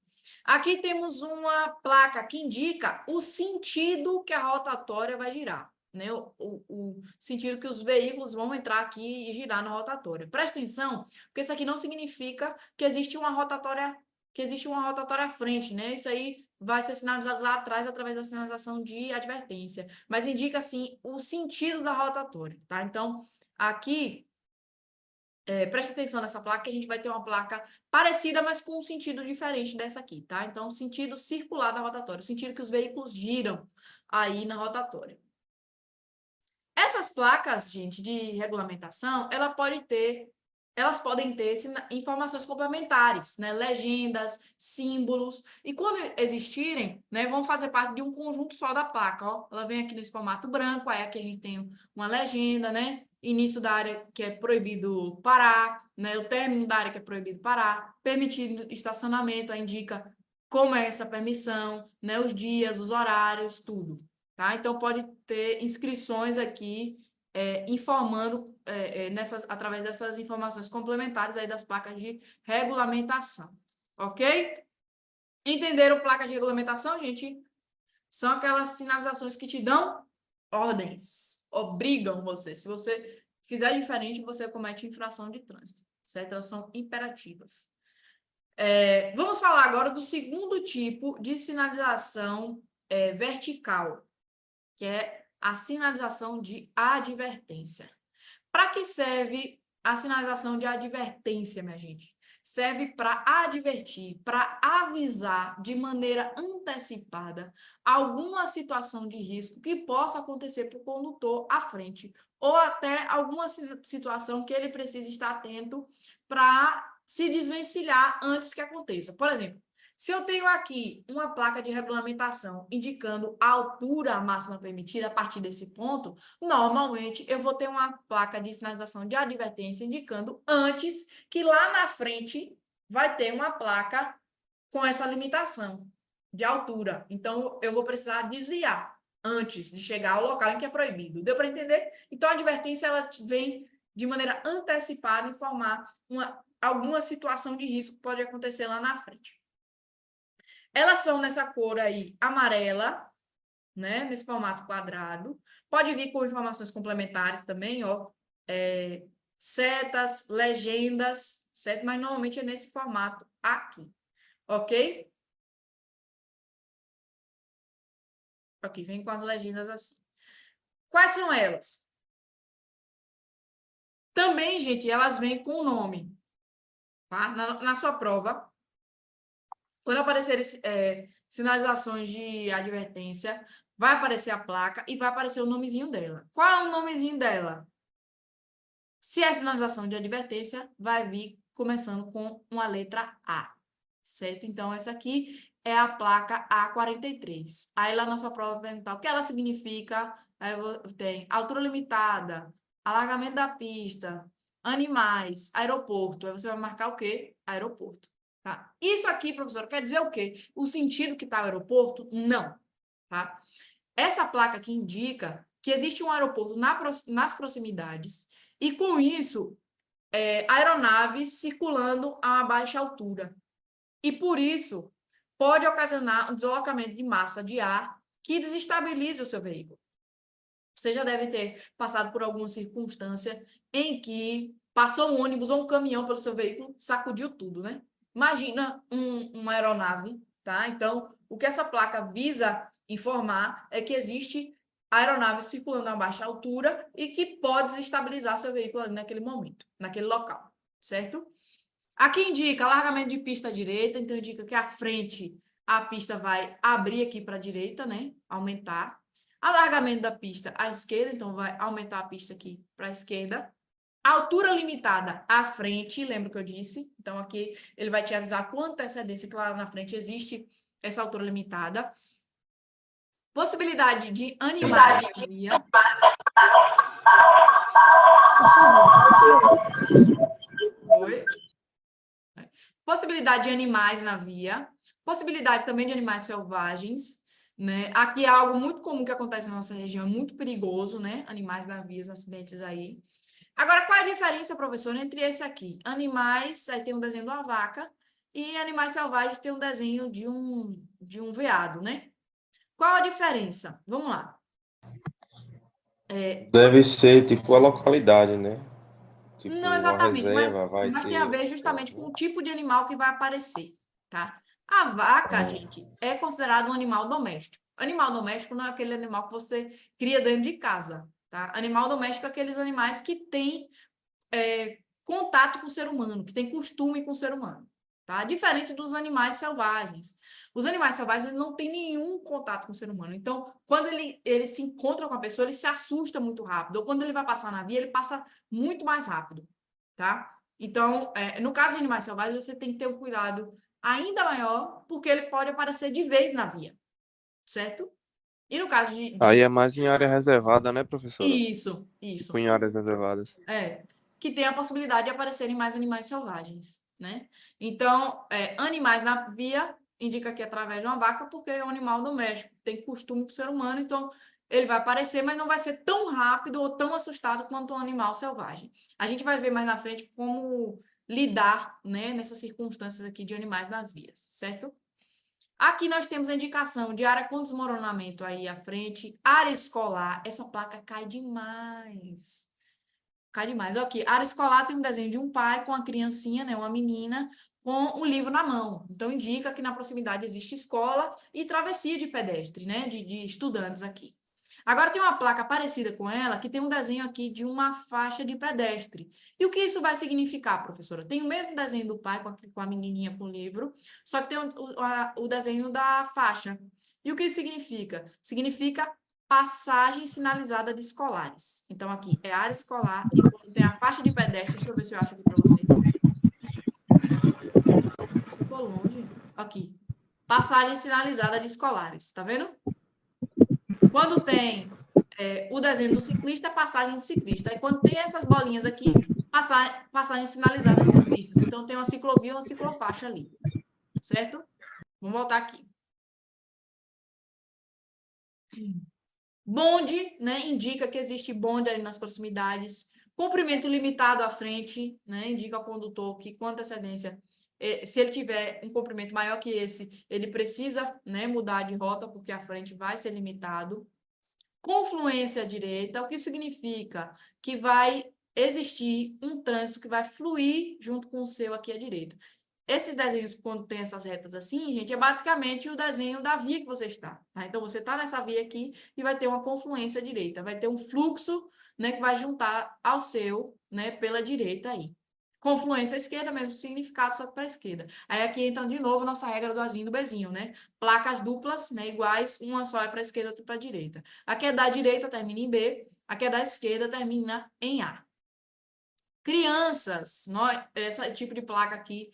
Aqui temos uma placa que indica o sentido que a rotatória vai girar. né, o sentido que os veículos vão entrar aqui e girar na rotatória. Presta atenção, porque isso aqui não significa que existe uma rotatória à frente, né? Isso aí vai ser sinalizado lá atrás através da sinalização de advertência, mas indica, assim, o sentido da rotatória, tá? Então, aqui, preste atenção nessa placa, que a gente vai ter uma placa parecida, mas com um sentido diferente dessa aqui, tá? Então, sentido circular da rotatória, o sentido que os veículos giram aí na rotatória. Essas placas, gente, de regulamentação, elas podem ter informações complementares, né? Legendas, símbolos, e quando existirem, né, vão fazer parte de um conjunto só da placa, ó. Ela vem aqui nesse formato branco, aí aqui a gente tem uma legenda, né? Início da área que é proibido parar, né? O término da área que é proibido parar, permitido estacionamento, aí indica como é essa permissão, né? Os dias, os horários, tudo, tá? Então, pode ter inscrições aqui informando através dessas informações complementares aí das placas de regulamentação, ok? Entenderam placas de regulamentação, gente? São aquelas sinalizações que te dão ordens, obrigam você. Se você fizer diferente, você comete infração de trânsito, certo? Elas são imperativas. Vamos falar agora do segundo tipo de sinalização vertical, que é a sinalização de advertência. Para que serve a sinalização de advertência, minha gente? Serve para advertir, para avisar de maneira antecipada alguma situação de risco que possa acontecer para o condutor à frente, ou até alguma situação que ele precise estar atento para se desvencilhar antes que aconteça. Por exemplo, se eu tenho aqui uma placa de regulamentação indicando a altura máxima permitida a partir desse ponto, normalmente eu vou ter uma placa de sinalização de advertência indicando antes que lá na frente vai ter uma placa com essa limitação de altura. Então, eu vou precisar desviar antes de chegar ao local em que é proibido. Deu para entender? Então, a advertência ela vem de maneira antecipada informar alguma situação de risco que pode acontecer lá na frente. Elas são nessa cor aí amarela, né? Nesse formato quadrado. Pode vir com informações complementares também, ó. Setas, legendas, certo? Mas normalmente é nesse formato aqui, ok? Aqui, vem com as legendas assim. Quais são elas? Também, gente, elas vêm com o nome, tá? Na sua prova, quando aparecerem sinalizações de advertência, vai aparecer a placa e vai aparecer o nomezinho dela. Qual é o nomezinho dela? Se é sinalização de advertência, vai vir começando com uma letra A, certo? Então, essa aqui é a placa A43. Aí, lá na sua prova, vai perguntar o que ela significa. Aí, tem altura limitada, alargamento da pista, animais, aeroporto. Aí, você vai marcar o quê? Aeroporto. Tá? Isso aqui, professor, quer dizer o quê? O sentido que está o aeroporto? Não. Tá? Essa placa aqui indica que existe um aeroporto nas proximidades e, com isso, aeronaves circulando a uma baixa altura. E, por isso, pode ocasionar um deslocamento de massa de ar que desestabilize o seu veículo. Você já deve ter passado por alguma circunstância em que passou um ônibus ou um caminhão pelo seu veículo, sacudiu tudo, né? Imagina uma aeronave, tá? Então, o que essa placa visa informar é que existe aeronaves circulando a baixa altura e que pode desestabilizar seu veículo ali naquele momento, naquele local, certo? Aqui indica alargamento de pista à direita, então indica que à frente a pista vai abrir aqui para a direita, né? Aumentar. Alargamento da pista à esquerda, então vai aumentar a pista aqui para a esquerda. Altura limitada à frente, lembra que eu disse? Então, aqui ele vai te avisar com antecedência que lá na frente existe essa altura limitada. Possibilidade de animais na via. Oi? Possibilidade de animais na via. Possibilidade também de animais selvagens, né? Aqui é algo muito comum que acontece na nossa região, muito perigoso, né? Animais na via, acidentes aí. Agora, qual é a diferença, professor, entre esse aqui? Animais, aí tem um desenho de uma vaca, e animais selvagens tem um desenho de um veado, né? Qual a diferença? Vamos lá. Deve ser tipo a localidade, né? Tipo, Não uma exatamente, reserva vai mas tem a ter. ver justamente com o tipo de animal que vai aparecer, tá? A vaca, Ah, gente, é considerado um animal doméstico. Animal doméstico não é aquele animal que você cria dentro de casa, tá? Animal doméstico é aqueles animais que têm contato com o ser humano, que têm costume com o ser humano, tá? Diferente dos animais selvagens. Os animais selvagens eles não têm nenhum contato com o ser humano. Então, quando ele se encontra com a pessoa, ele se assusta muito rápido. Ou quando ele vai passar na via, ele passa muito mais rápido, tá? Então, no caso de animais selvagens, você tem que ter um cuidado ainda maior, porque ele pode aparecer de vez na via, certo? E no caso Aí é mais em área reservada, né, professora? Isso, Tipo isso. em áreas reservadas. Que tem a possibilidade de aparecerem mais animais selvagens, né? Então, animais na via indica que é através de uma vaca, porque é um animal doméstico, tem costume com o ser humano, então ele vai aparecer, mas não vai ser tão rápido ou tão assustado quanto um animal selvagem. A gente vai ver mais na frente como lidar, né, nessas circunstâncias aqui de animais nas vias, certo? Aqui nós temos a indicação de área com desmoronamento aí à frente, área escolar, essa placa cai demais. Cai demais. Aqui, área escolar tem um desenho de um pai com a criancinha, né, uma menina, com o livro na mão. Então, indica que na proximidade existe escola e travessia de pedestre, né, de estudantes aqui. Agora, tem uma placa parecida com ela, que tem um desenho aqui de uma faixa de pedestre. E o que isso vai significar, professora? Tem o mesmo desenho do pai com a menininha com o livro, só que tem o desenho da faixa. E o que isso significa? Significa passagem sinalizada de escolares. Então, aqui é área escolar e quando tem a faixa de pedestre, deixa eu ver se eu acho aqui para vocês. Ficou longe. Aqui. Passagem sinalizada de escolares, tá vendo? Quando tem o desenho do ciclista, é passagem de ciclista. Aí, quando tem essas bolinhas aqui, passagem sinalizada de ciclistas. Então, tem uma ciclovia e uma ciclofaixa ali. Certo? Vamos voltar aqui. Bonde, né, indica que existe bonde ali nas proximidades. Comprimento limitado à frente, né, indica ao condutor que com antecedência, se ele tiver um comprimento maior que esse, ele precisa, né, mudar de rota, porque a frente vai ser limitado. Confluência à direita, o que significa que vai existir um trânsito que vai fluir junto com o seu aqui à direita. Esses desenhos, quando tem essas retas assim, gente, é basicamente o desenho da via que você está. Tá? Então, você está nessa via aqui e vai ter uma confluência à direita. Vai ter um fluxo, né, que vai juntar ao seu, né, pela direita aí. Confluência à esquerda, mesmo significado, só que para a esquerda. Aí aqui entra de novo nossa regra do Azinho e do Bezinho, né? Placas duplas, né, iguais, uma só é para a esquerda, outra para a direita. A que é da direita termina em B, a que é da esquerda termina em A. Crianças, esse tipo de placa aqui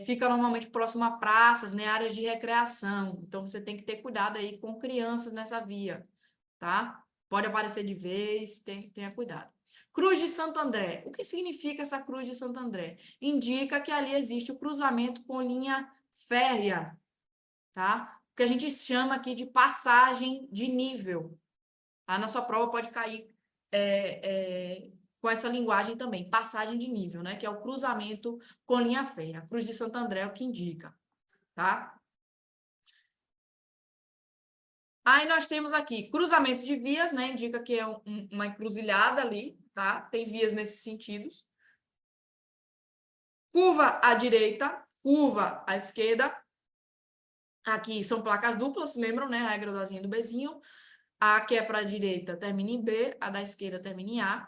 fica normalmente próximo a praças, né, áreas de recreação. Então, você tem que ter cuidado aí com crianças nessa via, tá? Pode aparecer de vez, tenha cuidado. Cruz de Santo André. O que significa essa Cruz de Santo André? Indica que ali existe o cruzamento com linha férrea, tá? O que a gente chama aqui de passagem de nível. A nossa prova pode cair com essa linguagem também, passagem de nível, né? Que é o cruzamento com linha férrea. A Cruz de Santo André é o que indica, tá? Aí nós temos aqui cruzamento de vias, né? Indica que é uma encruzilhada ali, tá? Tem vias nesses sentidos. Curva à direita, curva à esquerda. Aqui são placas duplas, lembram, né? A regra do Azinho e do Bezinho. A que é para a direita termina em B, a da esquerda termina em A.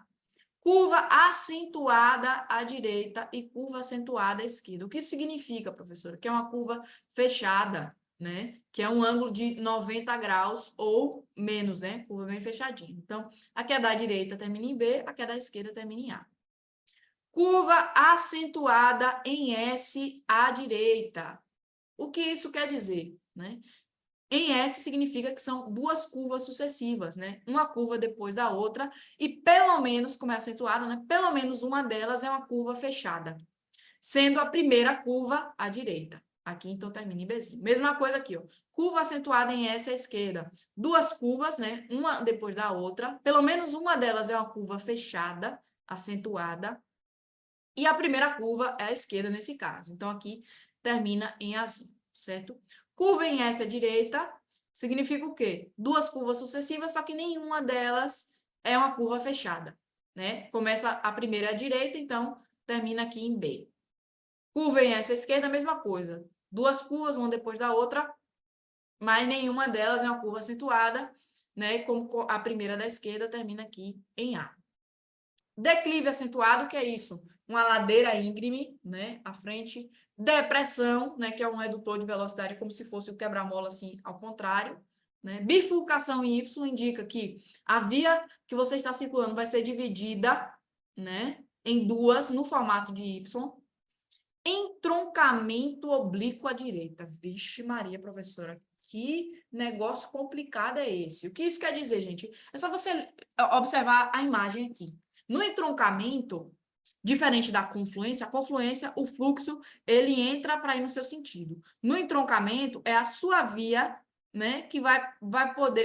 Curva acentuada à direita e curva acentuada à esquerda. O que isso significa, professora? Que é uma curva fechada, né? Que é um ângulo de 90 graus ou menos, né? Curva bem fechadinha. Então, a que é da direita termina em B, a que é da esquerda termina em A. Curva acentuada em S à direita. O que isso quer dizer, né? Em S significa que são duas curvas sucessivas, né? Uma curva depois da outra, e pelo menos, como é acentuada, né? Pelo menos uma delas é uma curva fechada, sendo a primeira curva à direita. Aqui, então, termina em Bzinho. Mesma coisa aqui, ó. Curva acentuada em S à esquerda. Duas curvas, né? Uma depois da outra. Pelo menos uma delas é uma curva fechada, acentuada. E a primeira curva é à esquerda nesse caso. Então, aqui termina em Azinho, certo? Curva em S à direita significa o quê? Duas curvas sucessivas, só que nenhuma delas é uma curva fechada, né? Começa a primeira à direita, então termina aqui em B. Curva em S à esquerda, a mesma coisa. Duas curvas, uma depois da outra, mas nenhuma delas é uma curva acentuada, né? Como a primeira da esquerda termina aqui em A. Declive acentuado, que é isso? Uma ladeira íngreme, né? À frente. Depressão, né? Que é um redutor de velocidade, como se fosse o quebra-mola, assim, ao contrário. Né? Bifurcação em Y indica que a via que você está circulando vai ser dividida, né? Em duas, no formato de Y. Entroncamento oblíquo à direita. Vixe Maria, professora, que negócio complicado é esse? O que isso quer dizer, gente? É só você observar a imagem aqui. No entroncamento, diferente da confluência, a confluência, o fluxo, ele entra para ir no seu sentido. No entroncamento, é a sua via, né, que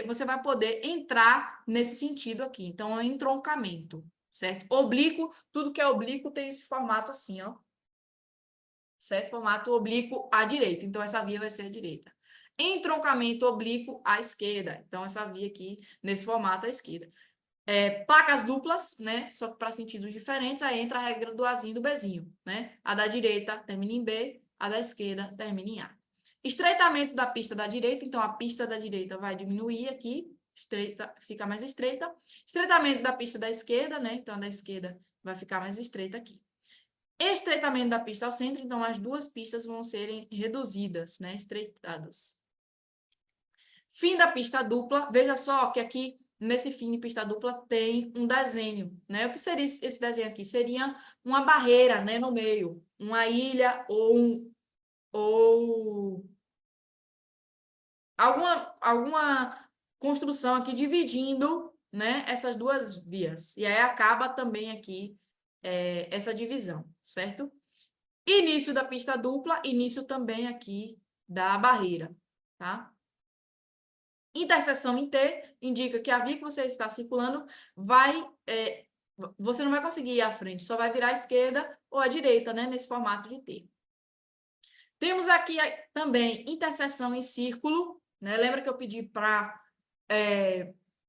você vai poder entrar nesse sentido aqui. Então, é um entroncamento, certo? Oblíquo, tudo que é oblíquo tem esse formato assim, ó. Certo? Formato oblíquo à direita. Então, essa via vai ser à direita. Entroncamento oblíquo à esquerda. Então, essa via aqui, nesse formato à esquerda. Placas duplas, né? Só que para sentidos diferentes, aí entra a regra do Azinho e do Bzinho, né? A da direita termina em B, a da esquerda termina em A. Estreitamento da pista da direita, então a pista da direita vai diminuir aqui, fica mais estreita. Estreitamento da pista da esquerda, né? Então a da esquerda vai ficar mais estreita aqui. Estreitamento da pista ao centro, então as duas pistas vão serem reduzidas, né? Estreitadas. Fim da pista dupla, veja só que aqui nesse fim de pista dupla tem um desenho, né? O que seria esse desenho aqui? Seria uma barreira, né, no meio, uma ilha ou alguma construção aqui dividindo, né, essas duas vias. E aí acaba também aqui essa divisão, certo? Início da pista dupla, início também aqui da barreira, tá? Interseção em T indica que a via que você está circulando você não vai conseguir ir à frente, só vai virar à esquerda ou à direita, né, nesse formato de T. Temos aqui também interseção em círculo, né? Lembra que eu pedi para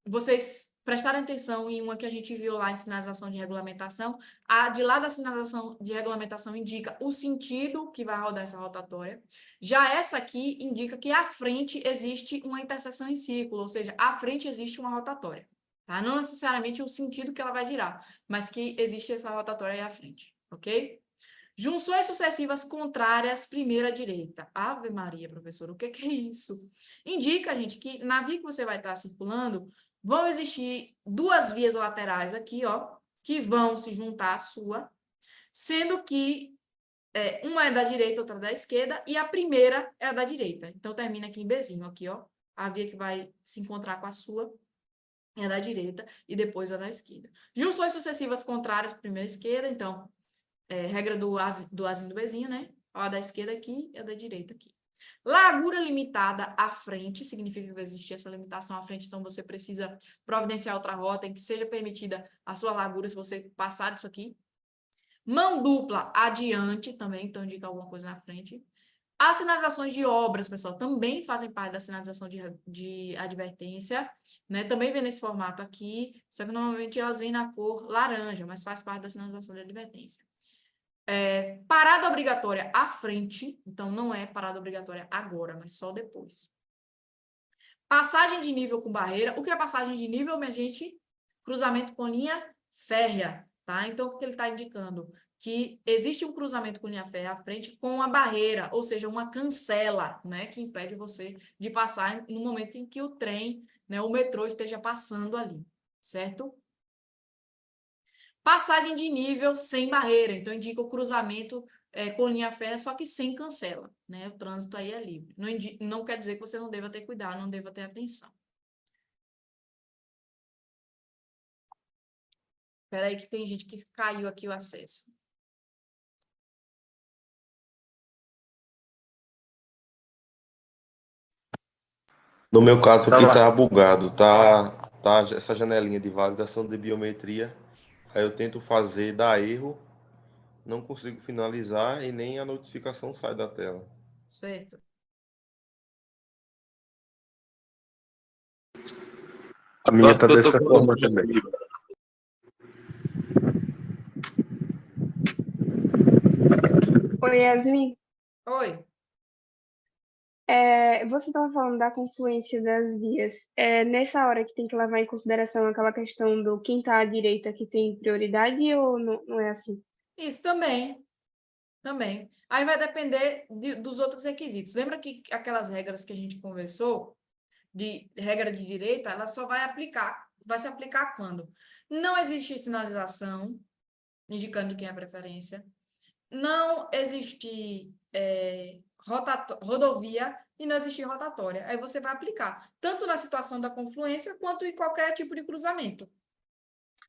vocês prestarem atenção em uma que a gente viu lá em sinalização de regulamentação. A de lá da sinalização de regulamentação indica o sentido que vai rodar essa rotatória. Já essa aqui indica que à frente existe uma interseção em círculo, ou seja, à frente existe uma rotatória. Tá? Não necessariamente o sentido que ela vai girar, mas que existe essa rotatória aí à frente, ok? Junções sucessivas contrárias, primeira direita. Ave Maria, professor, o que é isso? Indica, gente, que na via que você vai estar circulando, vão existir duas vias laterais aqui, ó, que vão se juntar à sua, sendo que uma é da direita, outra da esquerda, e a primeira é a da direita. Então, termina aqui em Bzinho, aqui, ó. A via que vai se encontrar com a sua é a da direita e depois a da esquerda. Junções sucessivas contrárias, primeira e esquerda, então, regra do Azinho e do Bzinho, né? A da esquerda aqui e a da direita aqui. Largura limitada à frente, significa que vai existir essa limitação à frente, então você precisa providenciar outra rota em que seja permitida a sua largura se você passar disso aqui. Mão dupla adiante também, então indica alguma coisa na frente. As sinalizações de obras, pessoal, também fazem parte da sinalização de advertência, né? Também vem nesse formato aqui, só que normalmente elas vêm na cor laranja, mas faz parte da sinalização de advertência. Parada obrigatória à frente, então não é parada obrigatória agora, mas só depois. Passagem de nível com barreira. O que é passagem de nível, minha gente? Cruzamento com linha férrea, tá? Então, o que ele está indicando? Que existe um cruzamento com linha férrea à frente com uma barreira, ou seja, uma cancela, né? Que impede você de passar no momento em que o trem, né, o metrô esteja passando ali, certo? Passagem de nível sem barreira, então indica o cruzamento com linha férrea, só que sem cancela, né? O trânsito aí é livre. Não quer dizer que você não deva ter cuidado, não deva ter atenção. Espera aí que tem gente que caiu aqui o acesso. No meu caso Tá aqui lá. tá bugado, tá essa janelinha de validação de biometria. Aí eu tento fazer, dá erro, não consigo finalizar e nem a notificação sai da tela. Certo. A minha Só tá que eu tô dessa com forma também. Oi, Yasmin. Oi. Você estava falando da confluência das vias. É nessa hora que tem que levar em consideração aquela questão do quem está à direita que tem prioridade ou não é assim? Isso também. Também. Aí vai depender dos outros requisitos. Lembra que aquelas regras que a gente conversou, de regra de direita, ela só vai se aplicar quando não existe sinalização indicando de quem é a preferência, não existe rodovia e não existe rotatória. Aí você vai aplicar, tanto na situação da confluência quanto em qualquer tipo de cruzamento.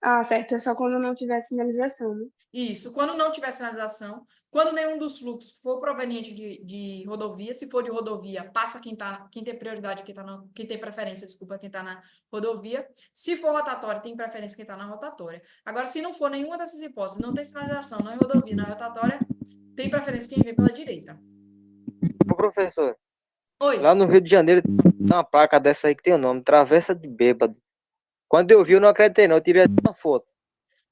Ah, certo. É só quando não tiver sinalização, né? Isso, quando não tiver sinalização, quando nenhum dos fluxos for proveniente de rodovia, se for de rodovia, passa quem tem prioridade, quem tem preferência, desculpa, quem está na rodovia. Se for rotatória, tem preferência quem está na rotatória. Agora, se não for nenhuma dessas hipóteses, não tem sinalização, não é rodovia, não é rotatória, tem preferência quem vem pela direita. Ô, professor, Oi, lá no Rio de Janeiro tem uma placa dessa aí que tem o nome, Travessa de Bêbado. Quando eu vi, eu não acreditei, não. Eu tirei uma foto.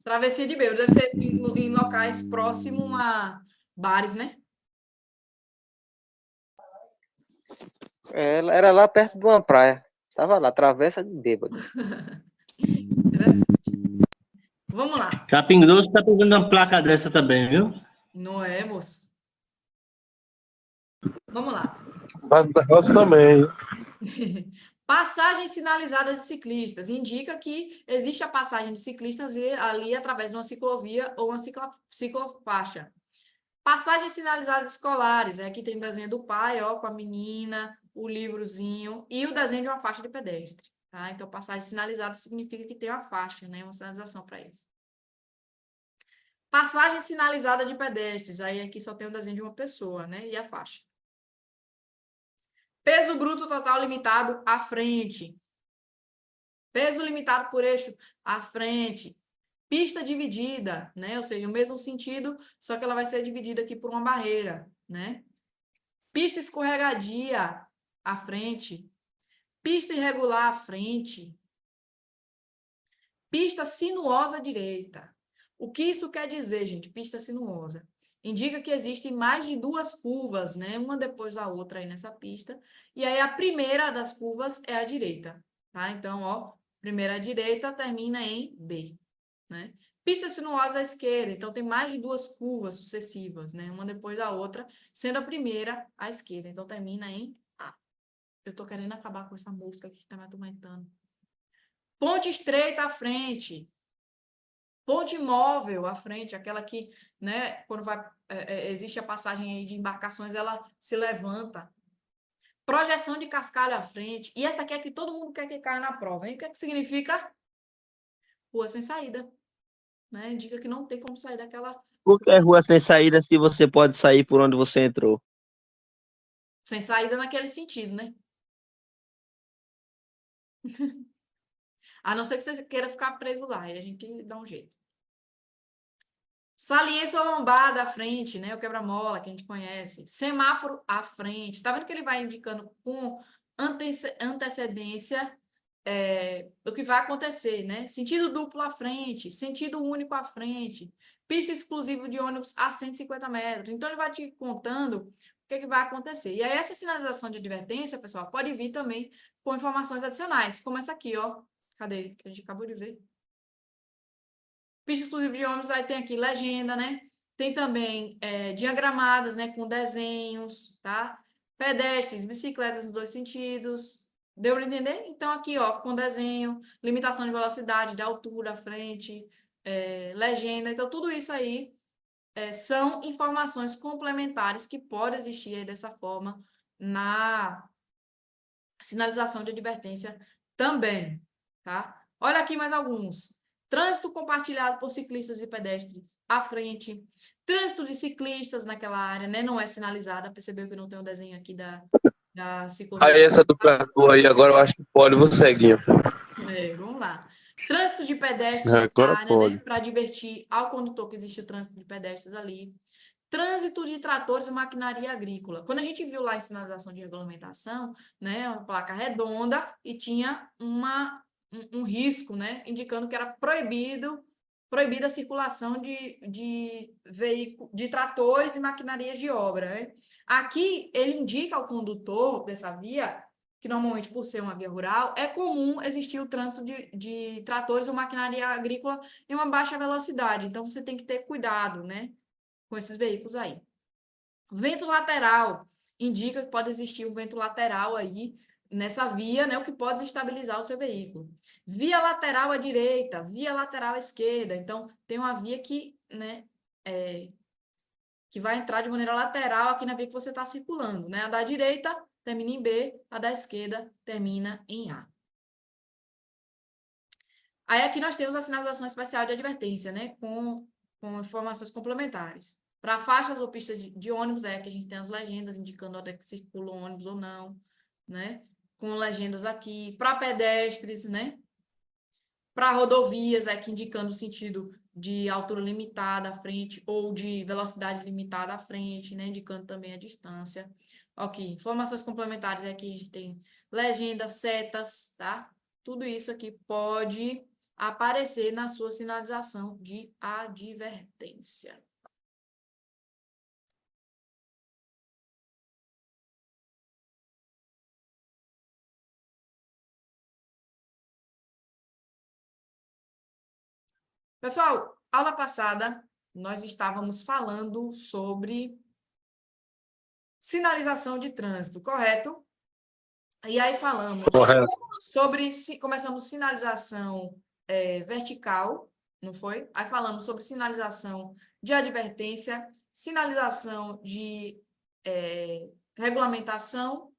travessia de bêbado, deve ser em locais próximos a bares, né? Ela era lá perto de uma praia. Tava lá, Travessa de Bêbado. Interessante. Vamos lá. Capim Grosso tá pegando uma placa dessa também, viu? Não é, moço? Vamos lá. Mas o negócio também. Passagem sinalizada de ciclistas. Indica que existe a passagem de ciclistas ali através de uma ciclovia ou uma ciclofaixa. Passagem sinalizada de escolares. Aqui tem o desenho do pai, ó, com a menina, o livrozinho e o desenho de uma faixa de pedestre. Tá? Então, passagem sinalizada significa que tem uma faixa, né? Uma sinalização para isso. Passagem sinalizada de pedestres. Aí aqui só tem o desenho de uma pessoa, né? E a faixa. Peso bruto total limitado à frente. Peso limitado por eixo à frente. Pista dividida, né? Ou seja, o mesmo sentido, só que ela vai ser dividida aqui por uma barreira, né? Pista escorregadia à frente. Pista irregular à frente. Pista sinuosa à direita. O que isso quer dizer, gente? Pista sinuosa. Indica que existem mais de 2 curvas, né? Uma depois da outra aí nessa pista. E aí a primeira das curvas é a direita, tá? Então, ó, primeira à direita termina em B, né? Pista sinuosa à esquerda. Então, tem mais de 2 curvas sucessivas, né? Uma depois da outra, sendo a primeira à esquerda. Então, termina em A. Eu tô querendo acabar com essa música aqui que tá me atormentando. Ponte estreita à frente. Ponte móvel à frente, aquela que, né, quando existe a passagem aí de embarcações, ela se levanta. Projeção de cascalho à frente. E essa aqui é que todo mundo quer que caia na prova. Hein? O que é que significa? Rua sem saída. Né? Indica que não tem como sair daquela... Por que rua sem saída se você pode sair por onde você entrou? Sem saída naquele sentido, né? A não ser que você queira ficar preso lá. E a gente dá um jeito. Saliência lombada à frente, né? O quebra-mola que a gente conhece. Semáforo à frente. Tá vendo que ele vai indicando com antecedência o que vai acontecer, né? Sentido duplo à frente, sentido único à frente, pista exclusiva de ônibus a 150 metros. Então, ele vai te contando o que vai acontecer. E aí, essa sinalização de advertência, pessoal, pode vir também com informações adicionais, como essa aqui, ó. Cadê? Que a gente acabou de ver. Pista exclusiva de ônibus, aí tem aqui legenda, né? Tem também diagramadas, né? Com desenhos, tá? Pedestres, bicicletas nos 2 sentidos. Deu para entender? Então, aqui, ó, com desenho, limitação de velocidade, de altura, à frente, legenda. Então, tudo isso aí são informações complementares que podem existir aí dessa forma na sinalização de advertência também, tá? Olha aqui mais alguns. Trânsito compartilhado por ciclistas e pedestres à frente. Trânsito de ciclistas naquela área, né? Não é sinalizada. Percebeu que não tem um desenho aqui da ciclovia? Aí essa dupla tua aí, agora eu acho que pode, vou seguir. Vamos lá. Trânsito de pedestres nessa Agora área, pode. né? Para advertir ao condutor que existe o trânsito de pedestres ali. Trânsito de tratores e maquinaria agrícola. Quando a gente viu lá em sinalização de regulamentação, né, uma placa redonda e tinha uma um risco, né? Indicando que era proibida a circulação de tratores e maquinarias de obra, né? Aqui, ele indica ao condutor dessa via, que normalmente, por ser uma via rural, é comum existir o trânsito de tratores ou maquinaria agrícola em uma baixa velocidade. Então, você tem que ter cuidado, né, com esses veículos aí. Vento lateral indica que pode existir um vento lateral aí nessa via, né, o que pode desestabilizar o seu veículo. Via lateral à direita, via lateral à esquerda. Então, tem uma via que, né, que vai entrar de maneira lateral aqui na via que você está circulando, né? A da direita termina em B, a da esquerda termina em A. Aí aqui nós temos a sinalização especial de advertência, né, com informações complementares. Para faixas ou pistas de ônibus, é que a gente tem as legendas indicando onde é que circula o ônibus ou não, né? Com legendas aqui. Para pedestres, né? Para rodovias, é que indicando o sentido de altura limitada à frente ou de velocidade limitada à frente, né? Indicando também a distância. Ok, informações complementares é que a gente tem legendas, setas, tá? Tudo isso aqui pode aparecer na sua sinalização de advertência. Pessoal, aula passada, nós estávamos falando sobre sinalização de trânsito, correto? E aí falamos Correto. sobre, começamos sinalização vertical, não foi? Aí falamos sobre sinalização de advertência, sinalização de regulamentação,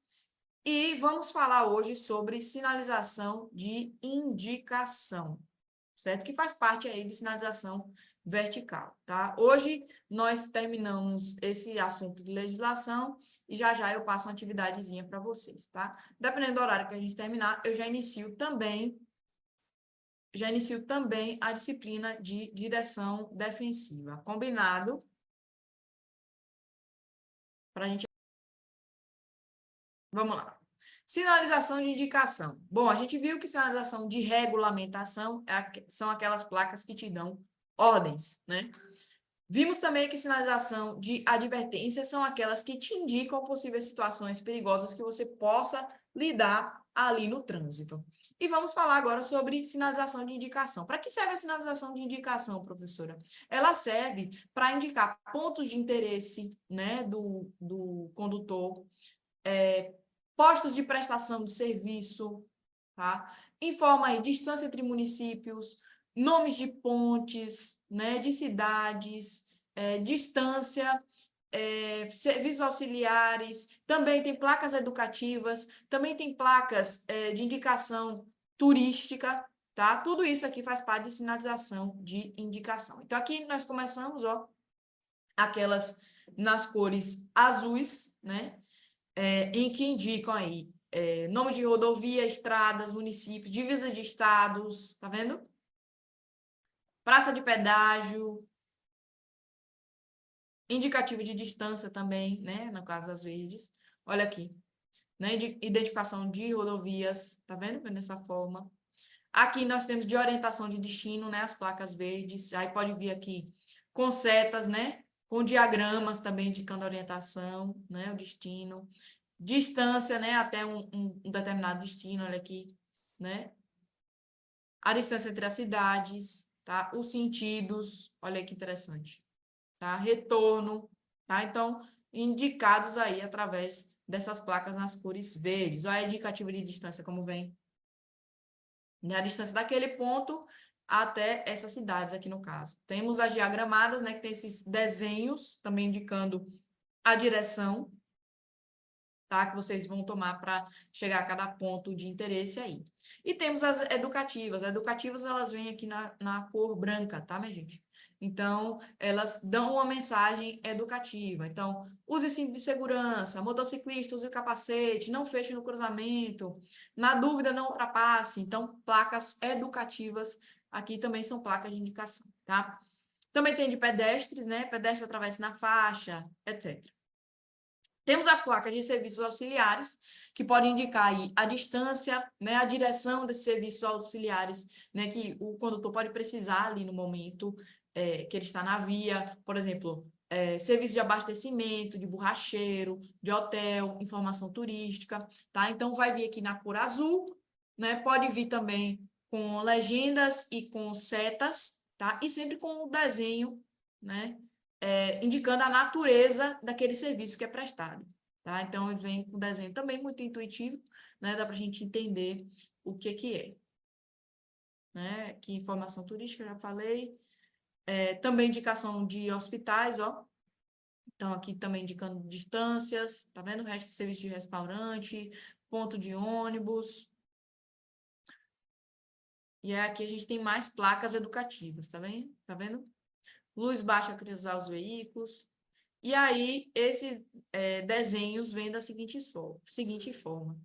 e vamos falar hoje sobre sinalização de indicação, certo? Que faz parte aí de sinalização vertical, tá? Hoje nós terminamos esse assunto de legislação e já eu passo uma atividadezinha para vocês, tá? Dependendo do horário que a gente terminar, eu já inicio também a disciplina de direção defensiva. Combinado? Pra gente... Vamos lá. Sinalização de indicação. Bom, a gente viu que sinalização de regulamentação são aquelas placas que te dão ordens, né? Vimos também que sinalização de advertência são aquelas que te indicam possíveis situações perigosas que você possa lidar ali no trânsito. E vamos falar agora sobre sinalização de indicação. Para que serve a sinalização de indicação, professora? Ela serve para indicar pontos de interesse, né, do condutor, postos de prestação de serviço, tá? Informa aí distância entre municípios, nomes de pontes, né, de cidades, distância, serviços auxiliares, também tem placas educativas, também tem placas de indicação turística, tá? Tudo isso aqui faz parte de sinalização de indicação. Então, aqui nós começamos, ó, aquelas nas cores azuis, né? Em que indicam aí nome de rodovia, estradas, municípios, divisa de estados, tá vendo? Praça de pedágio, indicativo de distância também, né? No caso das verdes. Olha aqui, né? Identificação de rodovias, tá vendo? Dessa forma. Aqui nós temos de orientação de destino, né? As placas verdes. Aí pode vir aqui com setas, né? Com diagramas também indicando a orientação, né? O destino. Distância, né, até um determinado destino, olha aqui, né? A distância entre as cidades, tá? Os sentidos, olha que interessante, tá? Retorno, tá? Então, indicados aí através dessas placas nas cores verdes. Olha a indicativa de distância como vem. A distância daquele ponto até essas cidades aqui no caso. Temos as diagramadas, né, que tem esses desenhos também indicando a direção, tá? Que vocês vão tomar para chegar a cada ponto de interesse aí. E temos as educativas. As educativas, elas vêm aqui na cor branca, tá, minha gente? Então, elas dão uma mensagem educativa. Então, use cinto de segurança, motociclista, use o capacete, não feche no cruzamento, na dúvida, não ultrapasse. Então, placas educativas aqui também são placas de indicação, tá? Também tem de pedestres, né? Pedestre atravessa na faixa, etc. Temos as placas de serviços auxiliares, que podem indicar aí a distância, né, a direção desses serviços auxiliares, né, que o condutor pode precisar ali no momento que ele está na via, por exemplo, serviço de abastecimento, de borracheiro, de hotel, informação turística, tá? Então, vai vir aqui na cor azul, né, pode vir também com legendas e com setas, tá? E sempre com o desenho, né, indicando a natureza daquele serviço que é prestado, tá? Então, ele vem com desenho também muito intuitivo, né? Dá para a gente entender o que é. Né? Aqui, informação turística, já falei. Também indicação de hospitais, ó. Então, aqui também indicando distâncias, tá vendo? O resto do serviço de restaurante, ponto de ônibus. E aqui a gente tem mais placas educativas, tá vendo? Tá vendo? Luz baixa para usar os veículos. E aí, esses desenhos vêm da seguinte forma.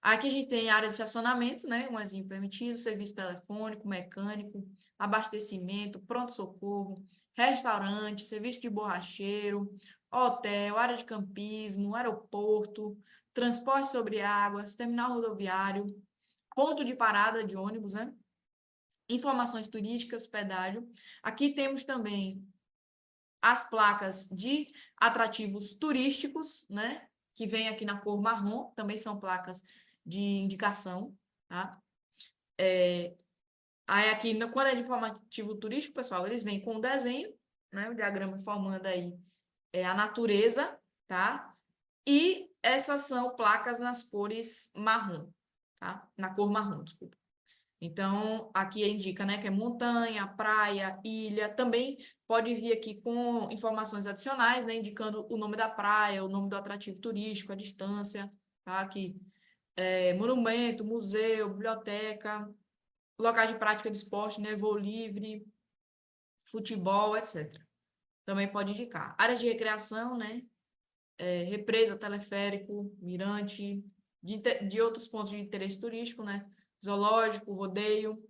Aqui a gente tem área de estacionamento, né? Um exemplo permitido, serviço telefônico, mecânico, abastecimento, pronto-socorro, restaurante, serviço de borracheiro, hotel, área de campismo, aeroporto, transporte sobre águas, terminal rodoviário, ponto de parada de ônibus, né? Informações turísticas, pedágio. Aqui temos também as placas de atrativos turísticos, né? Que vem aqui na cor marrom, também são placas de indicação, tá? Aí aqui, quando é de informativo turístico, pessoal, eles vêm com o desenho, né? O diagrama formando aí a natureza, tá? E essas são placas nas cores marrom, tá? Na cor marrom, desculpa. Então, aqui indica, né, que é montanha, praia, ilha. Também pode vir aqui com informações adicionais, né, indicando o nome da praia, o nome do atrativo turístico, a distância, tá? Aqui, monumento, museu, biblioteca, locais de prática de esporte, né, voo livre, futebol, etc. Também pode indicar. Áreas de recreação, né, represa, teleférico, mirante, de outros pontos de interesse turístico, né, zoológico, rodeio.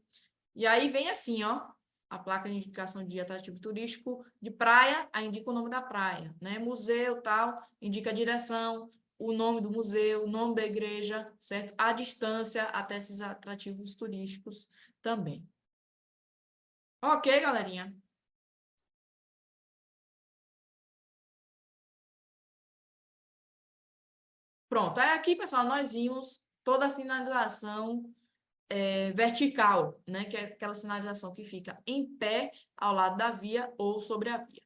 E aí vem assim, ó, a placa de indicação de atrativo turístico de praia, aí indica o nome da praia, né? Museu, tal, indica a direção, o nome do museu, o nome da igreja, certo? A distância até esses atrativos turísticos também. Ok, galerinha? Pronto, aí aqui, pessoal, nós vimos toda a sinalização vertical, né? Que é aquela sinalização que fica em pé ao lado da via ou sobre a via.